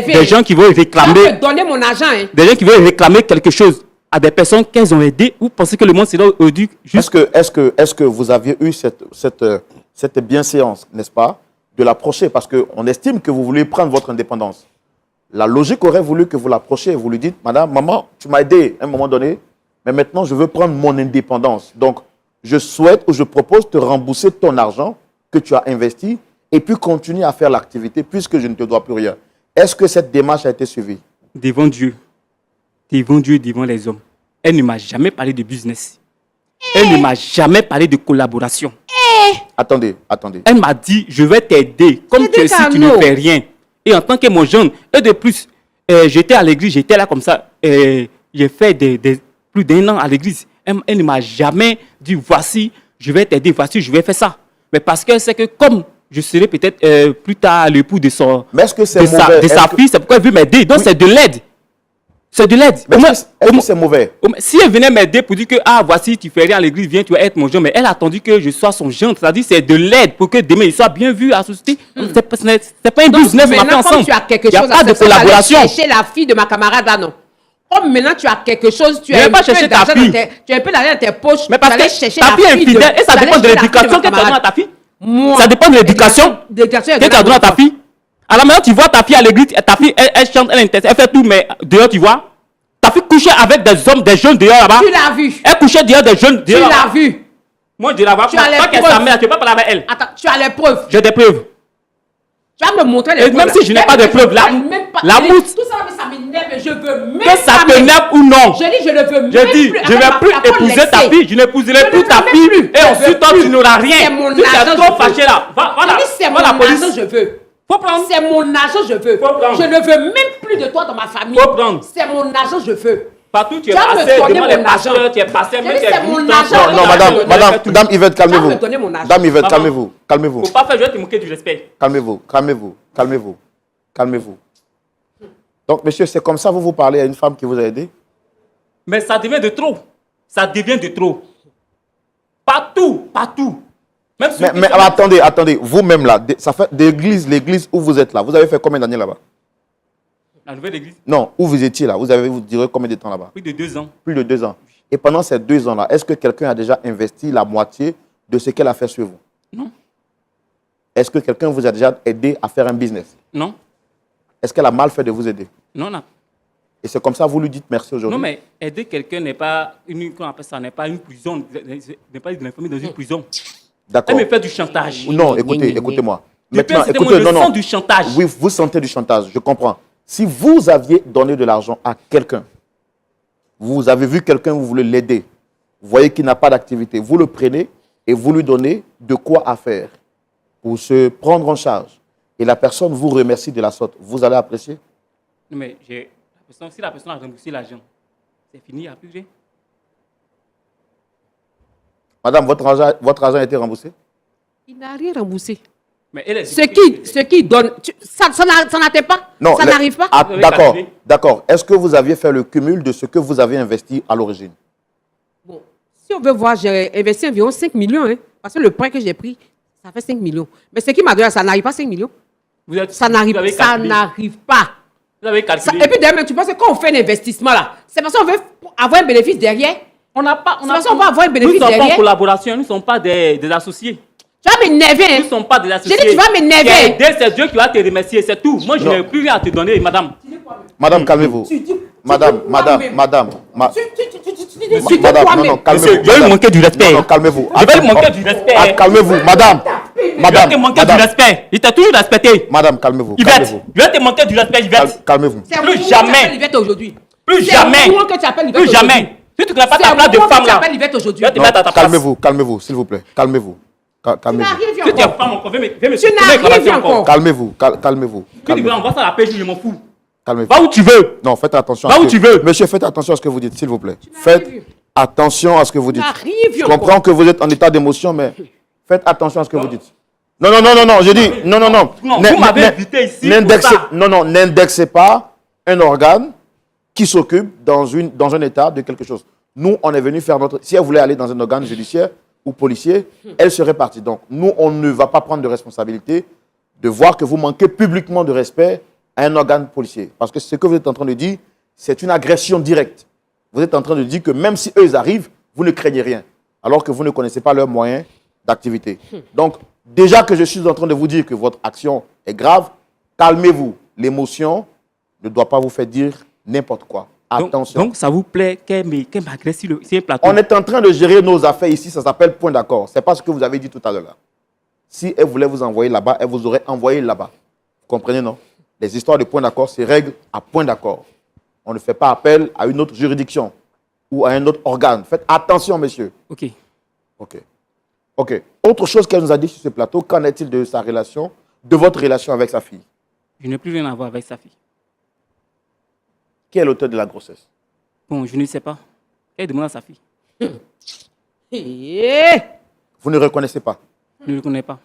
des gens qui veulent réclamer, donner mon argent, hein. Des gens qui veulent réclamer quelque chose à des personnes qu'elles ont aidées, ou pensez que le monde serait aujourd'hui juste... Est-ce que vous aviez eu cette bienséance, n'est-ce pas, de l'approcher? Parce qu'on estime que vous voulez prendre votre indépendance. La logique aurait voulu que vous l'approchiez. Vous lui dites, madame, maman, tu m'as aidé à un moment donné, mais maintenant je veux prendre mon indépendance. Donc, je souhaite ou je propose de te rembourser ton argent que tu as investi et puis continuer à faire l'activité puisque je ne te dois plus rien. Est-ce que cette démarche a été suivie? Devant Dieu, devant les hommes. Elle ne m'a jamais parlé de business. Elle ne m'a jamais parlé de collaboration. Attendez. Elle m'a dit, je vais t'aider, comme tu tu ne fais rien. Et en tant que mon jeune, et de plus, j'étais à l'église, j'étais là comme ça, j'ai fait plus d'1 an à l'église. Elle ne m'a jamais dit, voici, je vais t'aider, voici, je vais faire ça. Mais parce qu'elle sait que comme je serai peut-être plus tard l'époux de sa fille, c'est pourquoi elle veut m'aider. Donc c'est de l'aide. C'est de l'aide. Est-ce que c'est mauvais? Si elle venait m'aider pour dire que, voici, tu fais rien à l'église, viens, tu vas être mon jeune, mais elle a attendu que je sois son jeune. C'est-à-dire c'est de l'aide pour que demain il soit bien vu à la société. C'est pas un business, on a fait ensemble. Il n'y a pas de collaboration. Tu vas chercher la fille de ma camarade là, non? Comme maintenant tu as quelque chose, tu as pas chercher ta fille. Tu as un peu d'argent dans tes poches. Mais parce que ta fille est infidèle et ça dépend de l'éducation que tu as donnée à ta fille. Ça dépend de l'éducation que tu as donnée à ta fille. Alors maintenant, tu vois ta fille à l'église, ta fille, elle chante, elle fait tout, mais dehors, tu vois, ta fille couchait avec des hommes, des jeunes dehors là-bas. Tu l'as vu. Elle couchait dehors des jeunes dehors. Tu l'as vu. Moi, je la vois. Tu as les preuves. Tu ne peux pas parler avec elle. Attends, tu as les preuves. J'ai des preuves. Tu vas me montrer les Et preuves. même si je n'ai pas de preuves, là, la mousse. Tout ça, ça m'énerve, je veux même Que ça t'énerve ou non. Je dis, je ne veux même Je dis, plus. je ne vais plus épouser ta fille, je n'épouserai plus ta fille. Et ensuite, toi, tu n'auras rien. C'est mon Tu es argent, trop je veux. fâché là. Va la police. Je veux. Faut prendre. C'est mon argent, je veux. Faut prendre. Je ne veux même plus de toi dans ma famille. Faut prendre. C'est mon argent, je veux. Partout, tu es Tu vas me passé donner devant mon les pasteurs, argent. tu es passé, Je même dis, tu es c'est mon venu argent. dans- Non, Non, madame, Yvette, calmez-vous. me donner mon argent. Dame Yvette, Maman. calmez-vous. Calmez-vous. Faut pas faire, je vais te moquer du respect. Calmez-vous. Calmez-vous. Calmez-vous. Calmez-vous. Donc, monsieur, c'est comme ça que vous parlez à une femme qui vous a aidé? Mais ça devient de trop. Ça devient de trop. Partout, partout. Même ceux qui Mais sont- attendez, vous-même là, ça fait l'église où vous êtes là, vous avez fait combien d'années là-bas? La nouvelle église, Non, où vous étiez là, vous direz combien de temps là-bas? plus de 2 ans. Plus de 2 ans. Et pendant ces 2 ans-là, est-ce que quelqu'un a déjà investi la moitié de ce qu'elle a fait sur vous? Non. Est-ce que quelqu'un vous a déjà aidé à faire un business? Non. Est-ce qu'elle a mal fait de vous aider? Non, non. Et c'est comme ça que vous lui dites merci aujourd'hui? Non, mais aider quelqu'un n'est pas une, comment on appelle ça, n'est pas une prison, n'est pas de l'infamie dans une prison. D'accord. Elle me fait du chantage. Non, écoutez-moi. Depuis Maintenant, c'était écoutez, je non, sens non. du chantage. Oui, vous sentez du chantage, je comprends. Si vous aviez donné de l'argent à quelqu'un, vous avez vu quelqu'un, vous voulez l'aider, vous voyez qu'il n'a pas d'activité, vous le prenez et vous lui donnez de quoi à faire pour se prendre en charge. Et la personne vous remercie de la sorte. Vous allez apprécier? Non, mais si la personne a remboursé l'argent, c'est fini, il n'y a plus rien. Madame, votre argent a été remboursé? Il n'a rien remboursé. Mais elle est Ce qui donne, ça n'atteint pas. Non. Ça n'arrive pas. Ah, Vous avez d'accord, calculé? d'accord. Est-ce que vous aviez fait le cumul de ce que vous avez investi à l'origine? Bon, si on veut voir, j'ai investi environ 5 millions. Hein, parce que le prêt que j'ai pris, ça fait 5 millions. Mais ce qui m'a donné, ça n'arrive pas à 5 millions. Ça n'arrive pas. Vous avez calculé. Et puis d'ailleurs, tu penses que quand on fait un investissement là, c'est parce qu'on veut avoir un bénéfice derrière. On n'a pas. C'est parce qu'on va avoir un bénéfice Nous ne sommes pas en derrière. collaboration, nous ne sommes pas des associés. Tu vas m'énerver. Nous Hein. ne sommes pas des associés. J'ai dit, tu vas m'énerver. Qui a aidé, c'est Dieu qui va te remercier, c'est tout. Moi, je Non. n'ai plus rien à te donner, madame. Madame, calmez-vous. Tu dis Madame, quoi madame, même? madame. Tu dis Madame, quoi non, même? non, calmez-vous. Je vais lui manquer du respect. Non, non, calmez-vous. Je vais lui manquer du respect. Ah, calmez-vous, madame. Je vais Madame, te manquer du madame, respect. Il t'a toujours respecté. madame, calmez-vous. Yvette, Calmez-vous. je vais te manquer du respect, Yvette. Calmez-vous. C'est Plus moi jamais. qui appelle Yvette aujourd'hui. Plus C'est jamais. moi que tu appelles Yvette Plus aujourd'hui. jamais. Si tu ne connais pas C'est ta place de moi femme qui là, appelle Yvette je aujourd'hui. vais te Non, mettre à ta place. calmez-vous, calmez-vous, s'il vous plaît. Calmez-vous. Tu n'as Calmez-vous. rien vu Si tu es encore. femme encore, viens me Tu n'as rien vu encore. Calmez-vous. Calmez-vous. Si tu veux, Calmez-vous. envoie ça à la PJ, je m'en fous. Calmez-vous. Va où tu veux. Non, faites attention. Va à ce où que- tu veux. Monsieur, faites attention à ce que vous dites, s'il vous plaît. n'as Faites rien vu. attention à ce que vous dites. n'as rien vu Je encore. comprends que vous êtes en état d'émotion, mais faites attention à ce que vous dites. Non, non, non, non, non, je dis, non, non, non. Non, N- vous m'avez n- invité ici n'indexez- pour ça. Non, non, n'indexez pas un organe qui s'occupe dans un état de quelque chose. Nous, on est venu faire notre... Si elle voulait aller dans un organe judiciaire ou policier, elle serait partie. Donc, nous, on ne va pas prendre de responsabilité de voir que vous manquez publiquement de respect à un organe policier. Parce que ce que vous êtes en train de dire, c'est une agression directe. Vous êtes en train de dire que même si eux ils arrivent, vous ne craignez rien, alors que vous ne connaissez pas leurs moyens d'activité. Donc, déjà que je suis en train de vous dire que votre action est grave, calmez-vous. L'émotion ne doit pas vous faire dire n'importe quoi. Attention. Donc, ça vous plaît qu'elle m'agresse sur un plateau. On est en train de gérer nos affaires ici, ça s'appelle point d'accord. Ce n'est pas ce que vous avez dit tout à l'heure là. Si elle voulait vous envoyer là-bas, elle vous aurait envoyé là-bas. Vous comprenez, non? Les histoires de point d'accord se règlent à point d'accord. On ne fait pas appel à une autre juridiction ou à un autre organe. Faites attention, messieurs. Ok. Ok. Ok. Autre chose qu'elle nous a dit sur ce plateau, qu'en est-il de sa relation, de votre relation avec sa fille? Je n'ai plus rien à voir avec sa fille. Qui est l'auteur de la grossesse? Bon, je ne sais pas. Elle demande à sa fille. Eh, Vous ne reconnaissez pas. Je ne le connais pas.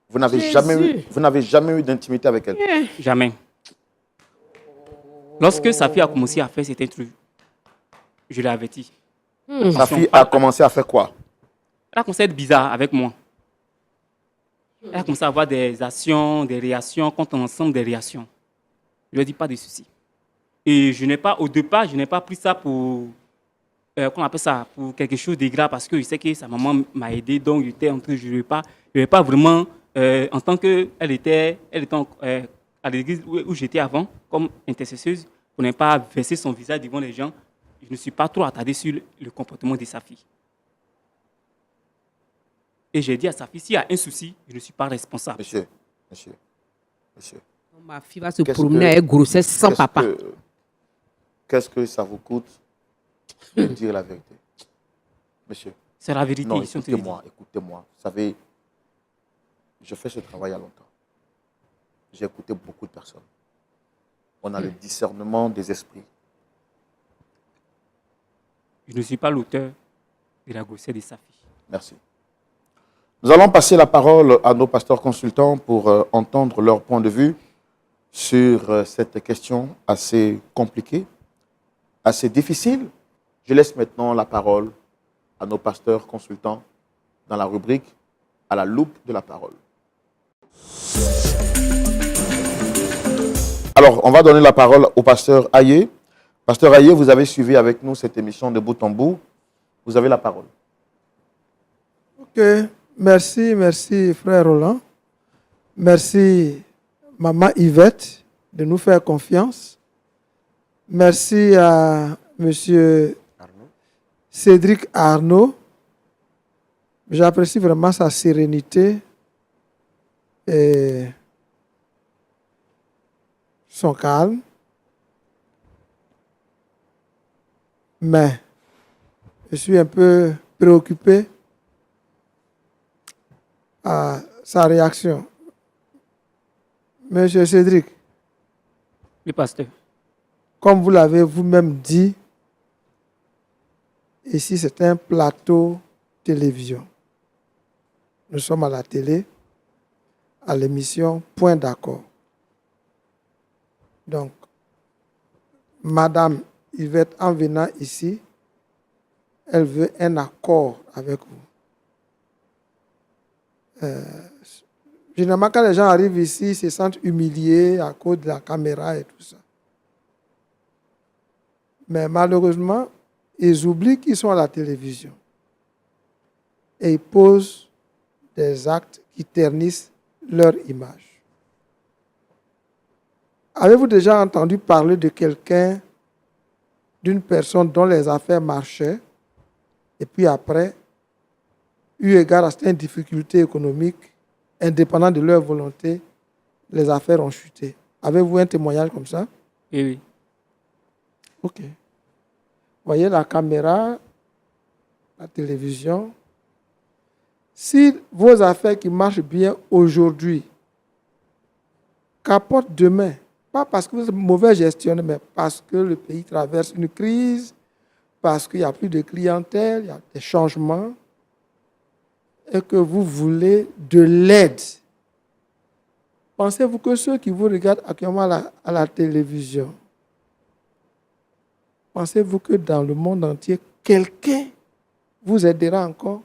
Vous n'avez jamais eu d'intimité avec elle. Jamais. Lorsque sa fille a commencé à faire cet truc, je l'ai averti. Sa fille a commencé à faire quoi? Elle a commencé à être bizarre avec moi. Elle a commencé à avoir des actions, des réactions contre l'ensemble des réactions. Je ne lui ai dit pas de soucis. Et au départ, je n'ai pas pris ça pour, qu'on appelle ça, pour quelque chose de grave parce que je sais que sa maman m'a aidé, donc j'étais en train de jouer pas. Je n'avais pas vraiment, en tant qu'elle était à l'église où j'étais avant, comme intercesseuse, pour ne pas verser son visage devant les gens, je ne suis pas trop attardé sur le comportement de sa fille. Et j'ai dit à sa fille, s'il y a un souci, je ne suis pas responsable. Monsieur. ma fille va se Qu'est-ce promener que- avec grossesse sans Qu'est-ce papa. Qu'est-ce que ça vous coûte de dire la vérité? Monsieur. C'est la vérité. Non, ici, on te le dit. écoutez-moi. Vous savez, Je fais ce travail à longtemps. J'ai écouté beaucoup de personnes. On a le discernement des esprits. Je ne suis pas l'auteur de la grossesse de sa fille. Merci. Nous allons passer la parole à nos pasteurs consultants pour entendre leur point de vue sur cette question assez compliquée, assez difficile. Je laisse maintenant la parole à nos pasteurs consultants dans la rubrique « À la loupe de la parole ». Alors, on va donner la parole au pasteur Aye. Pasteur Aye, vous avez suivi avec nous cette émission de bout en bout. Vous avez la parole. Ok, merci frère Roland. Merci maman Yvette de nous faire confiance. Merci à monsieur Cédric Arnaud. J'apprécie vraiment sa sérénité et son calme. Mais je suis un peu préoccupé à sa réaction. Monsieur Cédric, Le pasteur. comme vous l'avez vous-même dit, ici c'est un plateau télévision. Nous sommes à la télé, à l'émission Point d'accord. Donc, Madame Yvette, en venant ici, elle veut un accord avec vous. Généralement, quand les gens arrivent ici, ils se sentent humiliés à cause de la caméra et tout ça. Mais malheureusement, ils oublient qu'ils sont à la télévision. Et ils posent des actes qui ternissent leur image. Avez-vous déjà entendu parler de quelqu'un, d'une personne dont les affaires marchaient, et puis après, eu égard à certaines difficultés économiques, indépendant de leur volonté, les affaires ont chuté? Avez-vous un témoignage comme ça? Oui, oui. Ok. Voyez la caméra, la télévision. Si vos affaires qui marchent bien aujourd'hui capotent demain, pas parce que vous êtes mauvais gestionnaire, mais parce que le pays traverse une crise, parce qu'il n'y a plus de clientèle, il y a des changements, et que vous voulez de l'aide, pensez-vous que ceux qui vous regardent actuellement à la télévision, pensez-vous que dans le monde entier, quelqu'un vous aidera encore?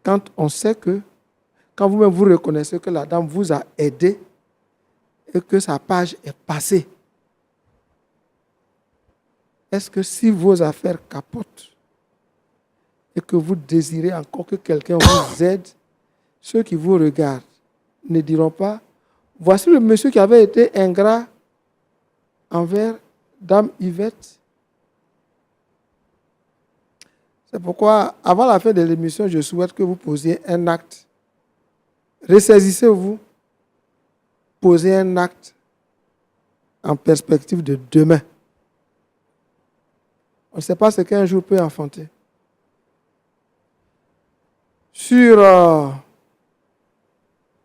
Quand on sait que, quand vous-même vous reconnaissez que la dame vous a aidé et que sa page est passée, est-ce que si vos affaires capotent et que vous désirez encore que quelqu'un vous aide, ceux qui vous regardent ne diront pas, voici le monsieur qui avait été ingrat envers Dame Yvette? C'est pourquoi, avant la fin de l'émission, je souhaite que vous posiez un acte. Ressaisissez-vous. Posez un acte en perspective de demain. On ne sait pas ce qu'un jour peut enfanter. Sur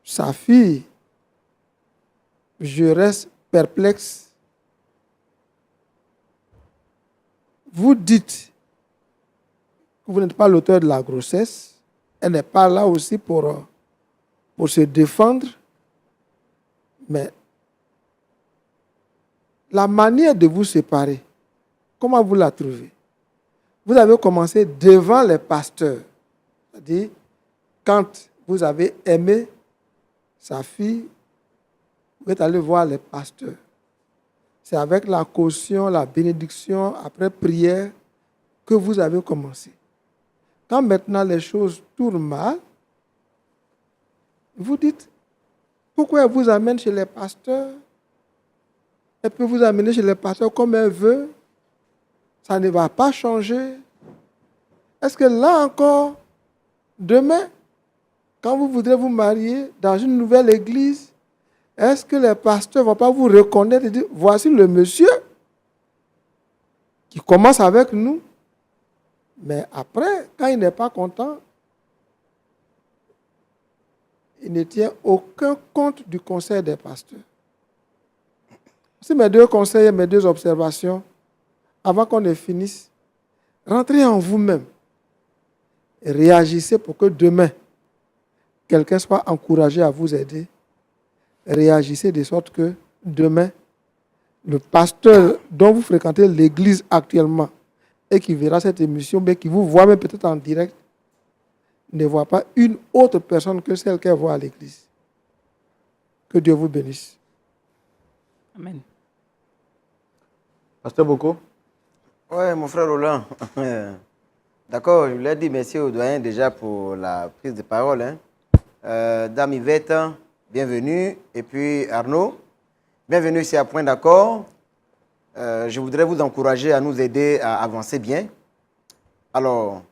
sa fille, je reste perplexe. Vous dites que vous n'êtes pas l'auteur de la grossesse. Elle n'est pas là aussi pour se défendre. Mais la manière de vous séparer, comment vous la trouvez? Vous avez commencé devant les pasteurs. C'est-à-dire, quand vous avez aimé sa fille, vous êtes allé voir les pasteurs. C'est avec la caution, la bénédiction, après prière, que vous avez commencé. Quand maintenant les choses tournent mal, vous dites, pourquoi elle vous amène chez les pasteurs? Elle peut vous amener chez les pasteurs comme elle veut. Ça ne va pas changer. Est-ce que là encore, demain, quand vous voudrez vous marier dans une nouvelle église, est-ce que les pasteurs ne vont pas vous reconnaître et dire, voici le monsieur qui commence avec nous, mais après, quand il n'est pas content, il ne tient aucun compte du conseil des pasteurs. Si mes deux conseils et mes deux observations, avant qu'on ne finisse, rentrez en vous-même et réagissez pour que demain, quelqu'un soit encouragé à vous aider. Réagissez de sorte que demain, le pasteur dont vous fréquentez l'église actuellement et qui verra cette émission, mais qui vous voit même peut-être en direct, ne voit pas une autre personne que celle qu'elle voit à l'église. Que Dieu vous bénisse. Amen. Pasteur Boko. Oui, mon frère Roland. D'accord, je voulais dire merci au doyen déjà pour la prise de parole. Dame Yvette, bienvenue. Et puis Arnaud, bienvenue ici à Point d'accord. Je voudrais vous encourager à nous aider à avancer bien. Alors,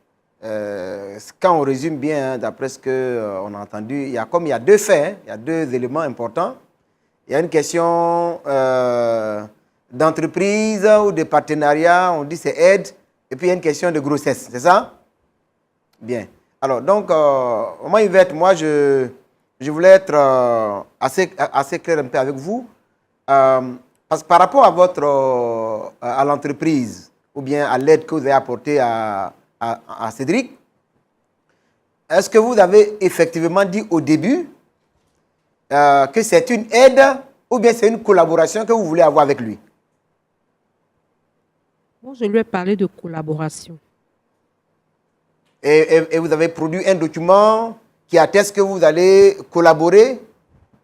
quand on résume bien, d'après ce qu'on a entendu, il y a deux faits, il y a deux éléments importants. Il y a une question d'entreprise ou de partenariat, on dit c'est aide, et puis il y a une question de grossesse, c'est ça? Bien. Alors, donc, moi, Yvette, moi, je voulais être assez clair un peu avec vous, parce que par rapport à l'entreprise, ou bien à l'aide que vous avez apportée à Cédric, est-ce que vous avez effectivement dit au début que c'est une aide ou bien c'est une collaboration que vous voulez avoir avec lui? Moi, je lui ai parlé de collaboration. Et vous avez produit un document qui atteste que vous allez collaborer?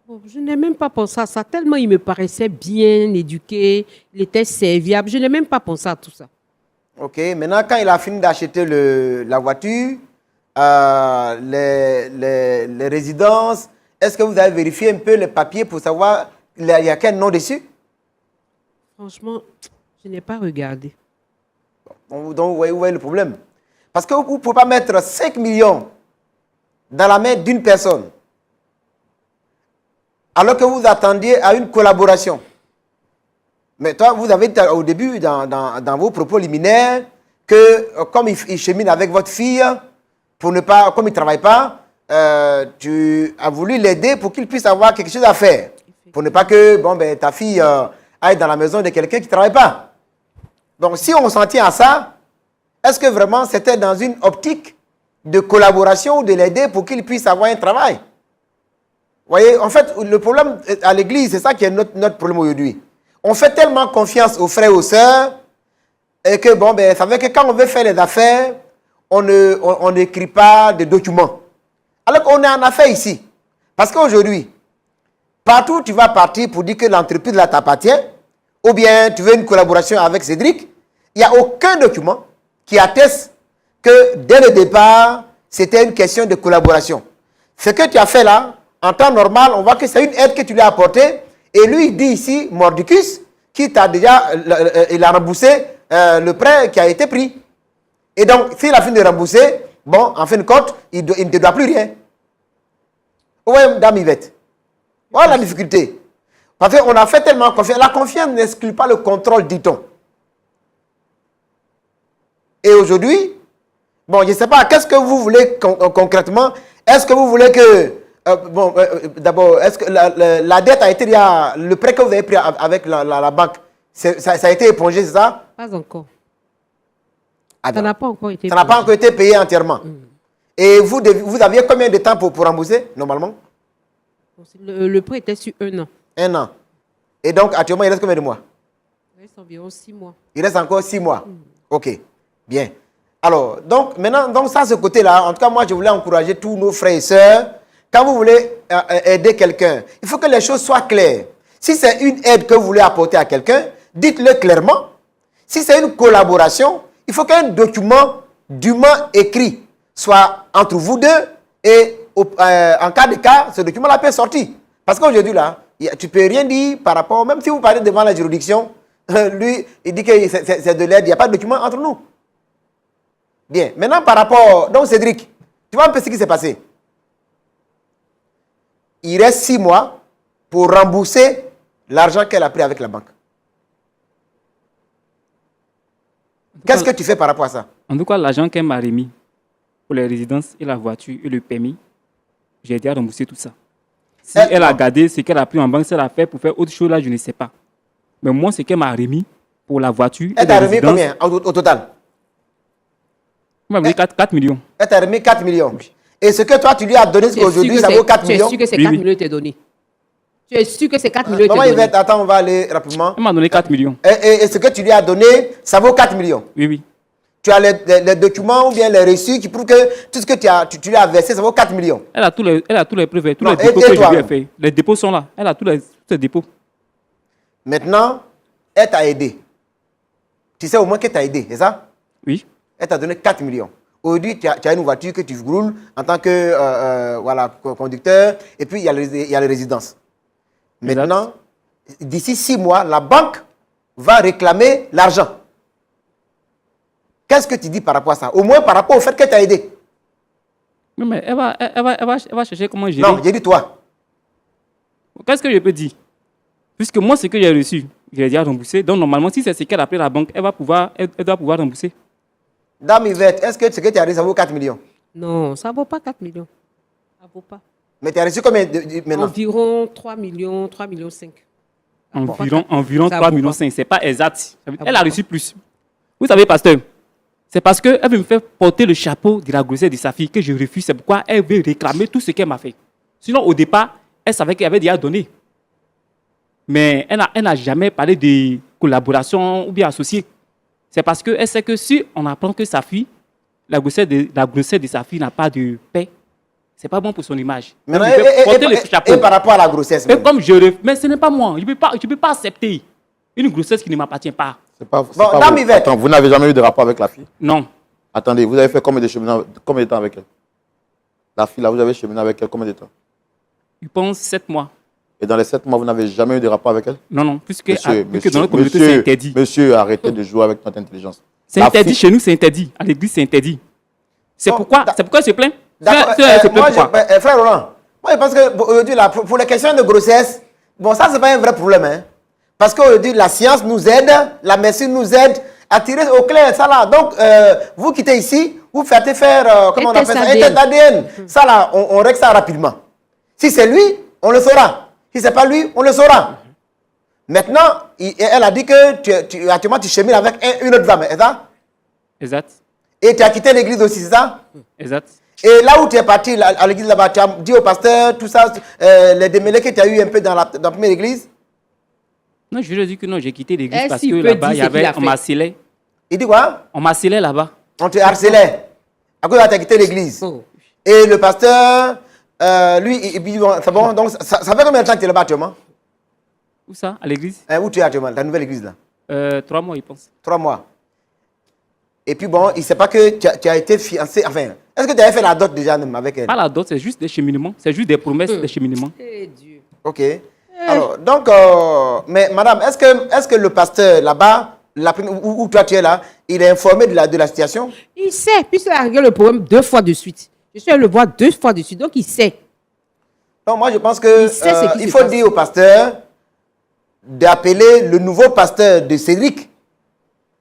Bon, je n'ai même pas pensé à ça, tellement il me paraissait bien éduqué, il était serviable. Je n'ai même pas pensé à tout ça. Ok, maintenant quand il a fini d'acheter la voiture, les résidences, est-ce que vous avez vérifié un peu les papiers pour savoir il y a quel nom dessus? Franchement, je n'ai pas regardé. Donc vous voyez le problème. Parce que vous ne pouvez pas mettre 5 millions dans la main d'une personne alors que vous attendiez à une collaboration. Mais toi, vous avez dit au début, dans vos propos liminaires, que comme il chemine avec votre fille, comme il ne travaille pas, tu as voulu l'aider pour qu'il puisse avoir quelque chose à faire. Pour ne pas que ta fille aille dans la maison de quelqu'un qui ne travaille pas. Donc, si on s'en tient à ça, est-ce que vraiment c'était dans une optique de collaboration ou de l'aider pour qu'il puisse avoir un travail? Vous voyez, en fait, le problème à l'église, c'est ça qui est notre problème aujourd'hui. On fait tellement confiance aux frères et aux sœurs et que, ça veut dire que quand on veut faire les affaires, on n'écrit pas de documents. Alors qu'on est en affaires ici. Parce qu'aujourd'hui, partout où tu vas partir pour dire que l'entreprise là t'appartient, ou bien tu veux une collaboration avec Cédric, il n'y a aucun document qui atteste que dès le départ, c'était une question de collaboration. Ce que tu as fait là, en temps normal, on voit que c'est une aide que tu lui as apportée. Et lui, il dit ici, Mordicus, qui t'a déjà, il a remboursé le prêt qui a été pris. Et donc, s'il a fini de rembourser, en fin de compte, il ne te doit plus rien. Oui, Dame Yvette. Voilà la difficulté. Parce qu'on a fait tellement confiance. La confiance n'exclut pas le contrôle, dit-on. Et aujourd'hui, je ne sais pas, qu'est-ce que vous voulez concrètement? Est-ce que vous voulez que... d'abord, est-ce que la dette a été... Le prêt que vous avez pris avec la banque, ça a été épongé, c'est ça? Pas encore. Ah, Ça n'a pas encore été ça n'a pas encore été payé entièrement. Et vous aviez combien de temps pour rembourser, normalement? Le prêt était sur 1 an. 1 an. Et donc, actuellement, il reste combien de mois? Il reste environ 6 mois. Il reste encore 6 mois. Ok, bien. Alors, donc, maintenant, ça, ce côté-là, en tout cas, moi, je voulais encourager tous nos frères et sœurs. Quand vous voulez aider quelqu'un, il faut que les choses soient claires. Si c'est une aide que vous voulez apporter à quelqu'un, dites-le clairement. Si c'est une collaboration, il faut qu'un document dûment écrit soit entre vous deux et en cas de cas, ce document-là peut sortir. Parce qu'aujourd'hui, là, tu ne peux rien dire par rapport, même si vous parlez devant la juridiction, lui, il dit que c'est de l'aide, il n'y a pas de document entre nous. Bien, maintenant par rapport, donc Cédric, tu vois un peu ce qui s'est passé. Il reste 6 mois pour rembourser l'argent qu'elle a pris avec la banque. Qu'est-ce que tu fais par rapport à ça? En tout cas, l'argent qu'elle m'a remis pour les résidences et la voiture et le permis, j'ai déjà remboursé tout ça. Si elle a gardé ce qu'elle a pris en banque, si elle a fait pour faire autre chose, là, je ne sais pas. Mais moi, ce qu'elle m'a remis pour la voiture. Elle t'a remis combien au total? Elle m'a remis 4 millions. Elle t'a remis 4 millions. Et ce que toi, tu lui as donné aujourd'hui, ça vaut 4 millions? Tu es sûr que c'est Oui, 4 oui. millions t'es donné? Tu es sûr que c'est 4 millions Maman t'es donné? Yvette, attends, on va aller rapidement. Elle m'a donné 4 millions. Et ce que tu lui as donné, ça vaut 4 millions. Oui, oui. Tu as les documents ou bien les reçus qui prouvent que tout ce que tu lui as versé, ça vaut 4 millions. Elle a tous les preuves, tous Non, les dépôts et que je toi? lui ai fait. Les dépôts sont là. Elle a tous les dépôts. Maintenant, elle t'a aidé. Tu sais au moins qu'elle t'a aidé, c'est ça? Oui. Elle t'a donné 4 millions. Aujourd'hui, tu as une voiture que tu roules en tant que voilà, conducteur, et puis il y a les résidences. Exact. Maintenant, d'ici 6 mois, la banque va réclamer l'argent. Qu'est-ce que tu dis par rapport à ça? Au moins par rapport au fait qu'elle t'a aidé. Oui, mais elle va chercher comment gérer. Non, j'ai dit toi. Qu'est-ce que je peux dire? Puisque moi, ce que j'ai reçu, je l'ai déjà remboursé. Donc, normalement, si c'est ce qu'elle a appelé la banque, elle doit pouvoir rembourser. Dame Yvette, est-ce que ce que tu as reçu, ça vaut 4 millions? Non, ça ne vaut pas 4 millions. Ça ne vaut pas. Mais tu as reçu combien maintenant? Environ 3 millions, 3 millions 5. Environ Ça 3 vaut millions pas. 5. Ce n'est pas exact. Elle vaut a pas. reçu plus. Vous savez, pasteur, c'est parce qu'elle veut me faire porter le chapeau de la grossesse de sa fille que je refuse. C'est pourquoi elle veut réclamer tout ce qu'elle m'a fait. Sinon, au départ, elle savait qu'elle avait déjà donné. Mais elle n'a jamais parlé de collaboration ou bien associé. C'est parce qu'elle sait que si on apprend que sa fille, la grossesse de sa fille n'a pas de paix, ce n'est pas bon pour son image. Maintenant, Elle me fait porter le chapeau. et par rapport à la grossesse, Et comme mais ce n'est pas moi. Je ne peux pas accepter une grossesse qui ne m'appartient pas. C'est pas, Bon, pas Dame vous. Yvette. Attends, vous n'avez jamais eu de rapport avec la fille? Non. Attendez, vous avez fait combien de temps avec elle? La fille, là, vous avez cheminé avec elle combien de temps? Je pense 7 mois. Et dans les 7 mois, vous n'avez jamais eu de rapport avec elle? Non, puisque Monsieur, dans notre communauté, c'est interdit. Monsieur, arrêtez de jouer avec notre intelligence. C'est La interdit fille- chez nous, c'est interdit. À l'église, c'est interdit. C'est Bon, pourquoi elle se plaint. D'accord. Elle se plaint Moi, pourquoi? frère Roland, moi je pense que aujourd'hui, là, pour les questions de grossesse, bon, ça, c'est pas un vrai problème. Hein? Parce qu'aujourd'hui, la science nous aide, la médecine nous aide à tirer au clair ça là. Donc, vous quittez ici, vous faites faire, comment on appelle ça? Un test ADN. Ça là, on règle ça rapidement. Si c'est lui, on le saura. Si c'est pas lui, on le saura. Maintenant, elle a dit que actuellement, tu chemines avec une autre femme, c'est ça? Exact. Et tu as quitté l'église aussi, c'est ça? Exact. Et là où tu es parti, à l'église là-bas, tu as dit au pasteur, tout ça, les démêlés que tu as eu un peu dans la première église? Non, je lui ai dit que non, j'ai quitté l'église Est-ce parce qu'il que peut là-bas, dire ce qu'il a on fait? m'a scellé. Il dit quoi? On m'a scellé là-bas. On te harcelait. À cause de tu as quitté l'église. Oh. Et le pasteur, lui, il dit, bon, c'est bon, donc ça fait combien de temps que tu es là-bas actuellement? Où ça? À l'église? Hein, où tu es actuellement, ta nouvelle église là? 3 mois, je pense. 3 mois. Et puis bon, il ne sait pas que tu as été fiancé, enfin, est-ce que tu avais fait la dot déjà même avec elle? Pas la dot, c'est juste des cheminements. C'est juste des promesses, des cheminements. Eh Dieu. Ok. Alors, donc, mais madame, est-ce que le pasteur là-bas, où toi tu es là, il est informé de la situation? Il sait, puisqu'il a réglé le problème 2 fois de suite. Je suis allé le voir 2 fois de suite, donc il sait. Donc, moi, je pense que Il sait ce qui il se faut passe. dire au pasteur d'appeler le nouveau pasteur de Cédric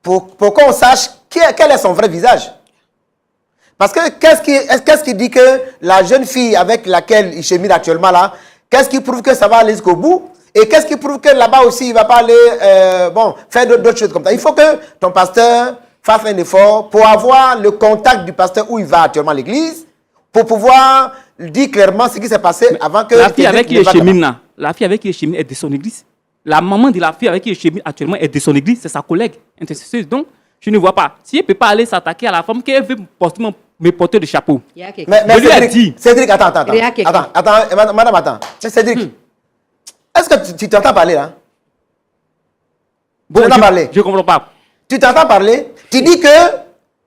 pour qu'on sache quel est son vrai visage. Parce que qu'est-ce qui dit que la jeune fille avec laquelle il chemine actuellement là, qu'est-ce qui prouve que ça va aller jusqu'au bout? Et qu'est-ce qui prouve que là-bas aussi, il ne va pas aller faire d'autres choses comme ça? Il faut que ton pasteur fasse un effort pour avoir le contact du pasteur où il va actuellement à l'église, pour pouvoir dire clairement ce qui s'est passé avant que... La fille avec qui ne il va chemine là, la fille avec qui il chemine est de son église. La maman de la fille avec qui il chemine actuellement est de son église, c'est sa collègue intercesseuse. Donc, je ne vois pas. Si elle ne peut pas aller s'attaquer à la femme qu'elle veut me porter le chapeau. Il y a quelqu'un. Mais Je lui ai Cédric, dit. Cédric, attends. Il y a quelqu'un. Attends, madame, attends. Cédric, est-ce que tu t'entends parler là? Bon, Tu m'entends parler? je ne comprends pas. Tu t'entends parler? Tu dis que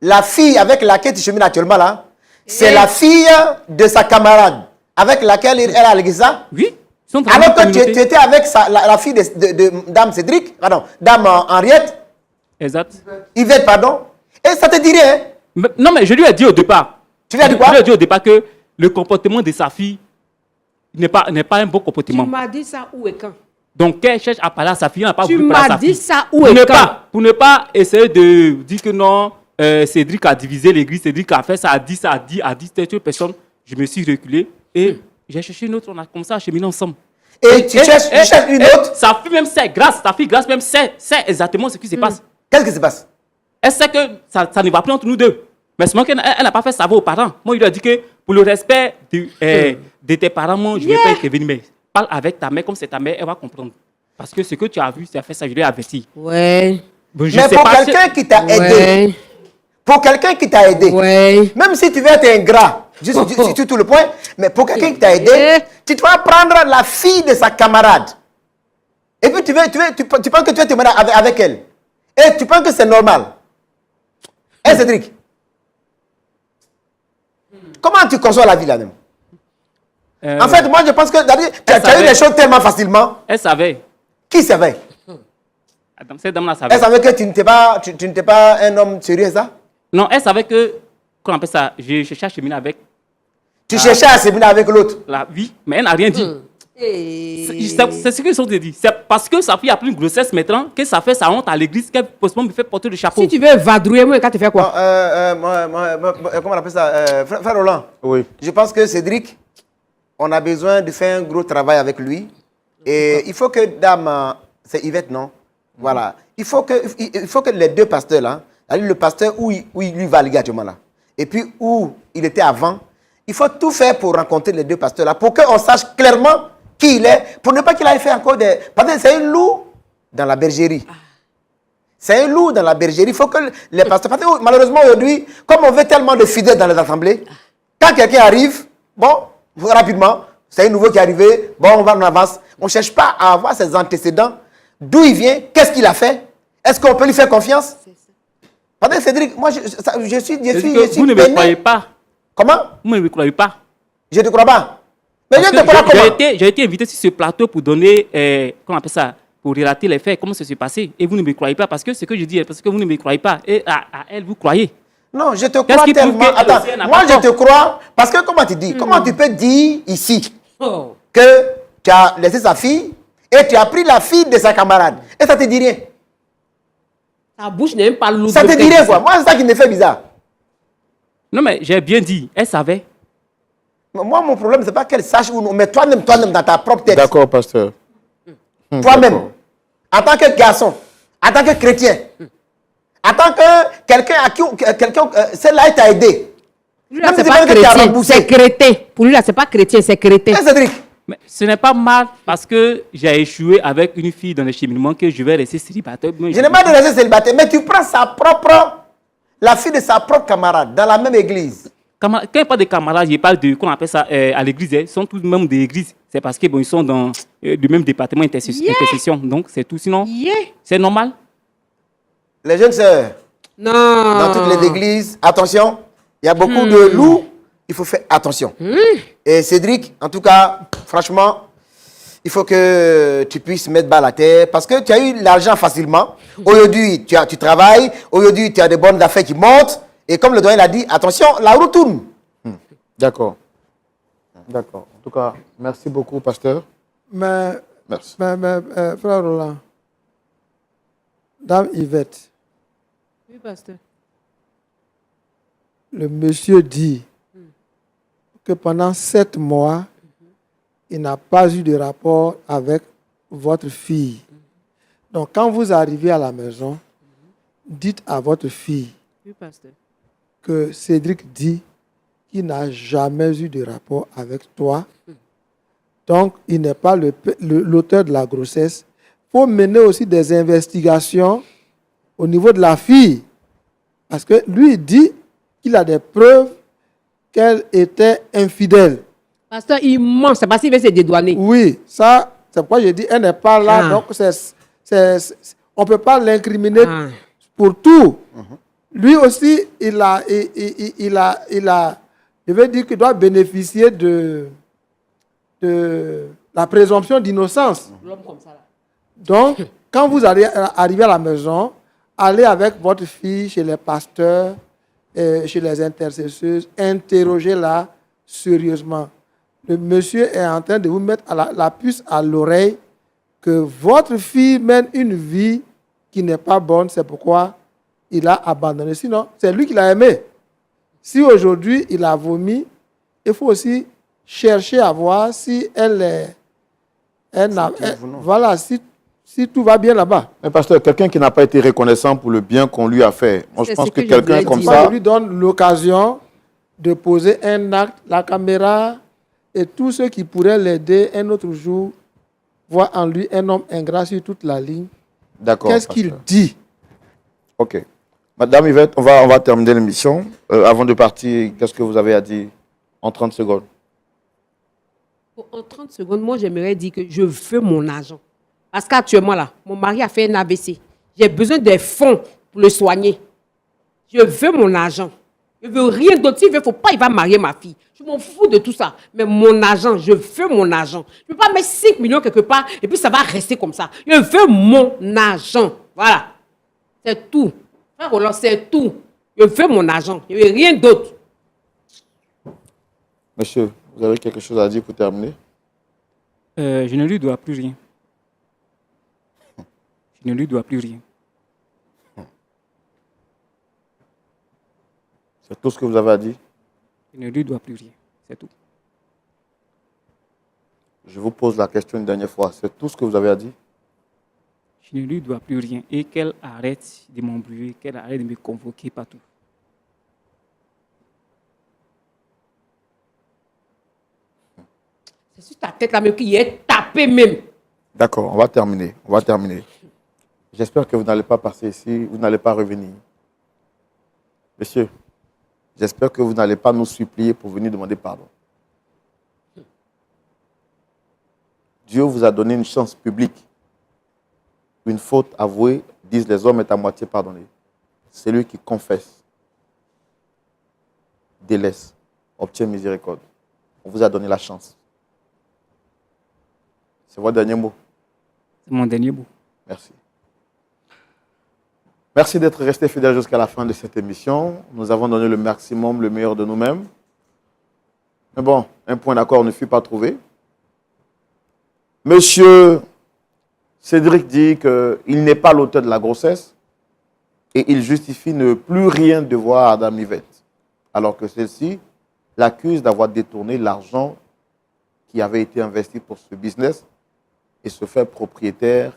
la fille avec laquelle tu chemines actuellement là, c'est la fille de sa camarade avec laquelle elle est à l'église là? Oui, ils sont dans la Alors même que tu communauté. étais avec la fille de Dame Cédric, pardon, Dame Henriette, Exact. Yvette, pardon, et ça te dit rien? Non, mais je lui ai dit au départ. Tu lui as dit quoi? Je lui ai dit au départ que le comportement de sa fille n'est pas un bon Tu comportement. m'as dit ça où et quand? Donc, qu'elle cherche à parler à sa fille, elle n'a pas Tu voulu parler à m'as sa dit fille. ça où et quand? Pour ne pas essayer de dire que non, Cédric a divisé l'église, Cédric a fait ça, a dit telle personne. Je me suis reculé. Et j'ai cherché une autre, on a commencé à cheminer ensemble. Et tu cherches une autre. Sa fille même sait, sa fille Grâce même sait exactement ce qui se passe. Qu'est-ce qui se passe? Elle sait que ça ne va plus entre nous deux. Mais seulement qu'elle n'a pas fait savoir aux parents. Moi, il lui a dit que pour le respect de tes parents, moi, je ne vais pas intervenir. Mais parle avec ta mère comme c'est ta mère, elle va comprendre. Parce que ce que tu as vu, tu as fait ça, je l'ai averti. Ouais. Bon, Mais pour quelqu'un qui t'a aidé, pour quelqu'un qui t'a aidé, même si tu veux être ingrat, juste tout le point, mais pour quelqu'un qui t'a aidé, tu dois prendre la fille de sa camarade. Et puis tu penses que tu vas te marier avec elle. Et tu penses que c'est normal. Hé Cédric, comment tu conçois la vie là-même? En fait, moi je pense que tu as eu les choses tellement facilement. Elle savait. Qui savait? Cette dame-là savait. Elle savait que tu n'étais pas un homme sérieux, ça? Non, elle savait que, qu'on appelle ça, je cherchais à cheminer avec. Tu cherchais à cheminer avec l'autre? La vie, mais elle n'a rien dit. C'est ce qu'ils sont dit. C'est parce que sa fille a pris une grossesse maintenant que ça fait sa honte à l'église qu'elle possiblement me fait porter le chapeau. Si tu veux vadrouiller, moi, quand tu fais quoi? Comment on appelle ça? Frère Roland. Oui. Je pense que Cédric, on a besoin de faire un gros travail avec lui. Et il faut que dame, c'est Yvette, non? Voilà. Il faut que les deux pasteurs là, le pasteur où il lui va actuellement là, et puis où il était avant, il faut tout faire pour rencontrer les deux pasteurs là, pour qu'on sache clairement qui il est, pour ne pas qu'il aille faire encore des... Parce que c'est un loup dans la bergerie. C'est un loup dans la bergerie. Il faut que les pasteurs... Parce que malheureusement aujourd'hui, comme on veut tellement de fidèles dans les assemblées, quand quelqu'un arrive, bon, rapidement, c'est un nouveau qui est arrivé, bon, on va en avance. On ne cherche pas à avoir ses antécédents, d'où il vient, qu'est-ce qu'il a fait, est-ce qu'on peut lui faire confiance? Parce que Cédric, moi, je suis vous ne me croyez pas. Comment? Vous ne me croyez pas. Je ne te crois pas. Mais je te crois comment? J'ai été invité sur ce plateau pour donner, comment on appelle ça, pour relater les faits, comment ça s'est passé. Et vous ne me croyez pas parce que ce que je dis, parce que vous ne me croyez pas. Et à elle, vous croyez. Non, je te crois tellement. Attends, moi je te crois parce que comment tu dis? Comment tu peux dire ici que tu as laissé sa fille et tu as pris la fille de sa camarade et ça te dit rien? Ta bouche n'est même pas lourde. Ça te dit rien quoi? Moi c'est ça qui me fait bizarre. Non mais j'ai bien dit, elle savait. Moi mon problème c'est pas qu'elle sache ou non, mais toi-même dans ta propre tête. D'accord, pasteur. Toi-même, en tant que garçon, en tant que chrétien, en tant que quelqu'un à qui celle-là t'a aidé. Lui, là, c'est pas chrétien, c'est crétin. Pour lui, là, c'est pas chrétien, c'est crétin. Cédric. Mais ce n'est pas mal parce que j'ai échoué avec une fille dans le cheminement que je vais rester célibataire. Je n'ai pas de rester célibataire, mais tu prends la fille de sa propre camarade dans la même église. Quand il n'y a pas de camarades, je parle de, qu'on appelle ça, à l'église, ils sont tous même des églises. C'est parce qu'ils sont dans le même département intercession. Donc, c'est tout. Sinon, c'est normal. Les jeunes sœurs, non. Dans toutes les églises, attention, il y a beaucoup de loups, il faut faire attention. Et Cédric, en tout cas, franchement, il faut que tu puisses mettre balle à terre parce que tu as eu l'argent facilement. Aujourd'hui, tu travailles. Aujourd'hui, tu as des bonnes affaires qui montent. Et comme le doyen l'a dit, attention, la roue tourne. D'accord. D'accord. En tout cas, merci beaucoup, pasteur. Mais, Merci. frère Roland, Dame Yvette, Oui, pasteur. le monsieur dit que pendant 7 mois, il n'a pas eu de rapport avec votre fille. Donc, quand vous arrivez à la maison, dites à votre fille Oui, pasteur. que Cédric dit qu'il n'a jamais eu de rapport avec toi. Donc, il n'est pas l'auteur de la grossesse. Il faut mener aussi des investigations au niveau de la fille. Parce que lui, il dit qu'il a des preuves qu'elle était infidèle. Pasteur, il ment, c'est parce qu'il veut se dédouaner. Oui, ça, c'est pourquoi je dis, elle n'est pas là. Donc, on ne peut pas l'incriminer pour tout. Lui aussi, il a, je veux dire qu'il doit bénéficier de la présomption d'innocence. L'homme comme ça, là. Donc, quand vous allez arriver à la maison, allez avec votre fille chez les pasteurs, chez les intercesseuses, interrogez-la sérieusement. Le monsieur est en train de vous mettre la puce à l'oreille que votre fille mène une vie qui n'est pas bonne, c'est pourquoi il a abandonné. Sinon, c'est lui qui l'a aimé. Si aujourd'hui il a vomi, il faut aussi chercher à voir si elle est... voilà, si tout va bien là-bas. Mais pasteur, quelqu'un qui n'a pas été reconnaissant pour le bien qu'on lui a fait, moi je C'est pense ce que que je quelqu'un voulais comme dire. Moi, ça, je lui donne l'occasion de poser un acte, la caméra et tous ceux qui pourraient l'aider un autre jour voient en lui un homme ingrat sur toute la ligne. d'accord. Qu'est-ce qu'il pasteur. dit? Ok. Madame Yvette, on va terminer l'émission. Avant de partir, qu'est-ce que vous avez à dire en 30 secondes? En 30 secondes, moi, j'aimerais dire que je veux mon argent. Parce qu'actuellement, là, mon mari a fait un AVC. J'ai besoin des fonds pour le soigner. Je veux mon argent. Je veux rien d'autre. S'il ne faut pas, il va marier ma fille. Je m'en fous de tout ça. Mais mon argent, je veux mon argent. Je ne peux pas mettre 5 millions quelque part et puis ça va rester comme ça. Je veux mon argent. Voilà. C'est tout. Frère Roland, c'est tout. Je veux mon argent. Je ne veux rien d'autre. Monsieur, vous avez quelque chose à dire pour terminer? Je ne lui dois plus rien. Je ne lui dois plus rien. C'est tout ce que vous avez à dire? Je ne lui dois plus rien. C'est tout. Je vous pose la question une dernière fois. C'est tout ce que vous avez à dire? Je ne lui dois plus rien. Et qu'elle arrête de m'embrouiller, qu'elle arrête de me convoquer partout. C'est sur ta tête là même qui est tapé même. D'accord, on va terminer. On va terminer. J'espère que vous n'allez pas passer ici, vous n'allez pas revenir. Monsieur, j'espère que vous n'allez pas nous supplier pour venir demander pardon. Dieu vous a donné une chance publique. Une faute avouée, disent les hommes, est à moitié pardonnée. Celui qui confesse, délaisse, obtient miséricorde. On vous a donné la chance. C'est votre dernier mot. C'est mon dernier mot. Merci. Merci d'être resté fidèle jusqu'à la fin de cette émission. Nous avons donné le maximum, le meilleur de nous-mêmes. Mais bon, un point d'accord ne fut pas trouvé. Monsieur Cédric dit qu'il n'est pas l'auteur de la grossesse et il justifie ne plus rien devoir à Madame Yvette, alors que celle-ci l'accuse d'avoir détourné l'argent qui avait été investi pour ce business et se fait propriétaire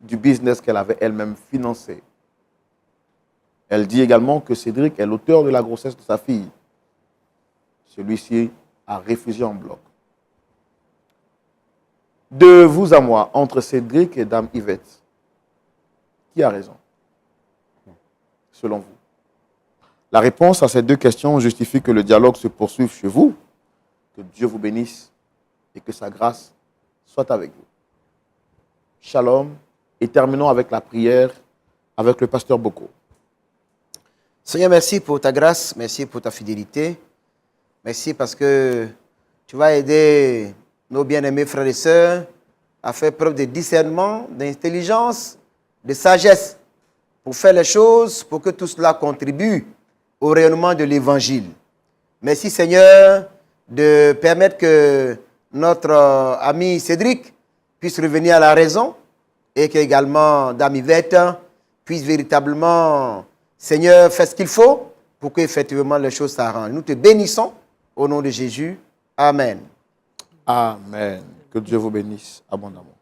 du business qu'elle avait elle-même financé. Elle dit également que Cédric est l'auteur de la grossesse de sa fille. Celui-ci a refusé en bloc. De vous à moi, entre Cédric et Dame Yvette, qui a raison, selon vous? La réponse à ces deux questions justifie que le dialogue se poursuive chez vous. Que Dieu vous bénisse et que sa grâce soit avec vous. Shalom. Et terminons avec la prière avec le pasteur Boko. Seigneur, merci pour ta grâce, merci pour ta fidélité. Merci parce que tu vas aider nos bien-aimés frères et sœurs à faire preuve de discernement, d'intelligence, de sagesse pour faire les choses, pour que tout cela contribue au rayonnement de l'Évangile. Merci Seigneur de permettre que notre ami Cédric puisse revenir à la raison et qu'également Dame Yvette puisse véritablement, Seigneur, faire ce qu'il faut pour qu'effectivement les choses s'arrangent. Nous te bénissons au nom de Jésus. Amen. Amen. Que Dieu vous bénisse abondamment.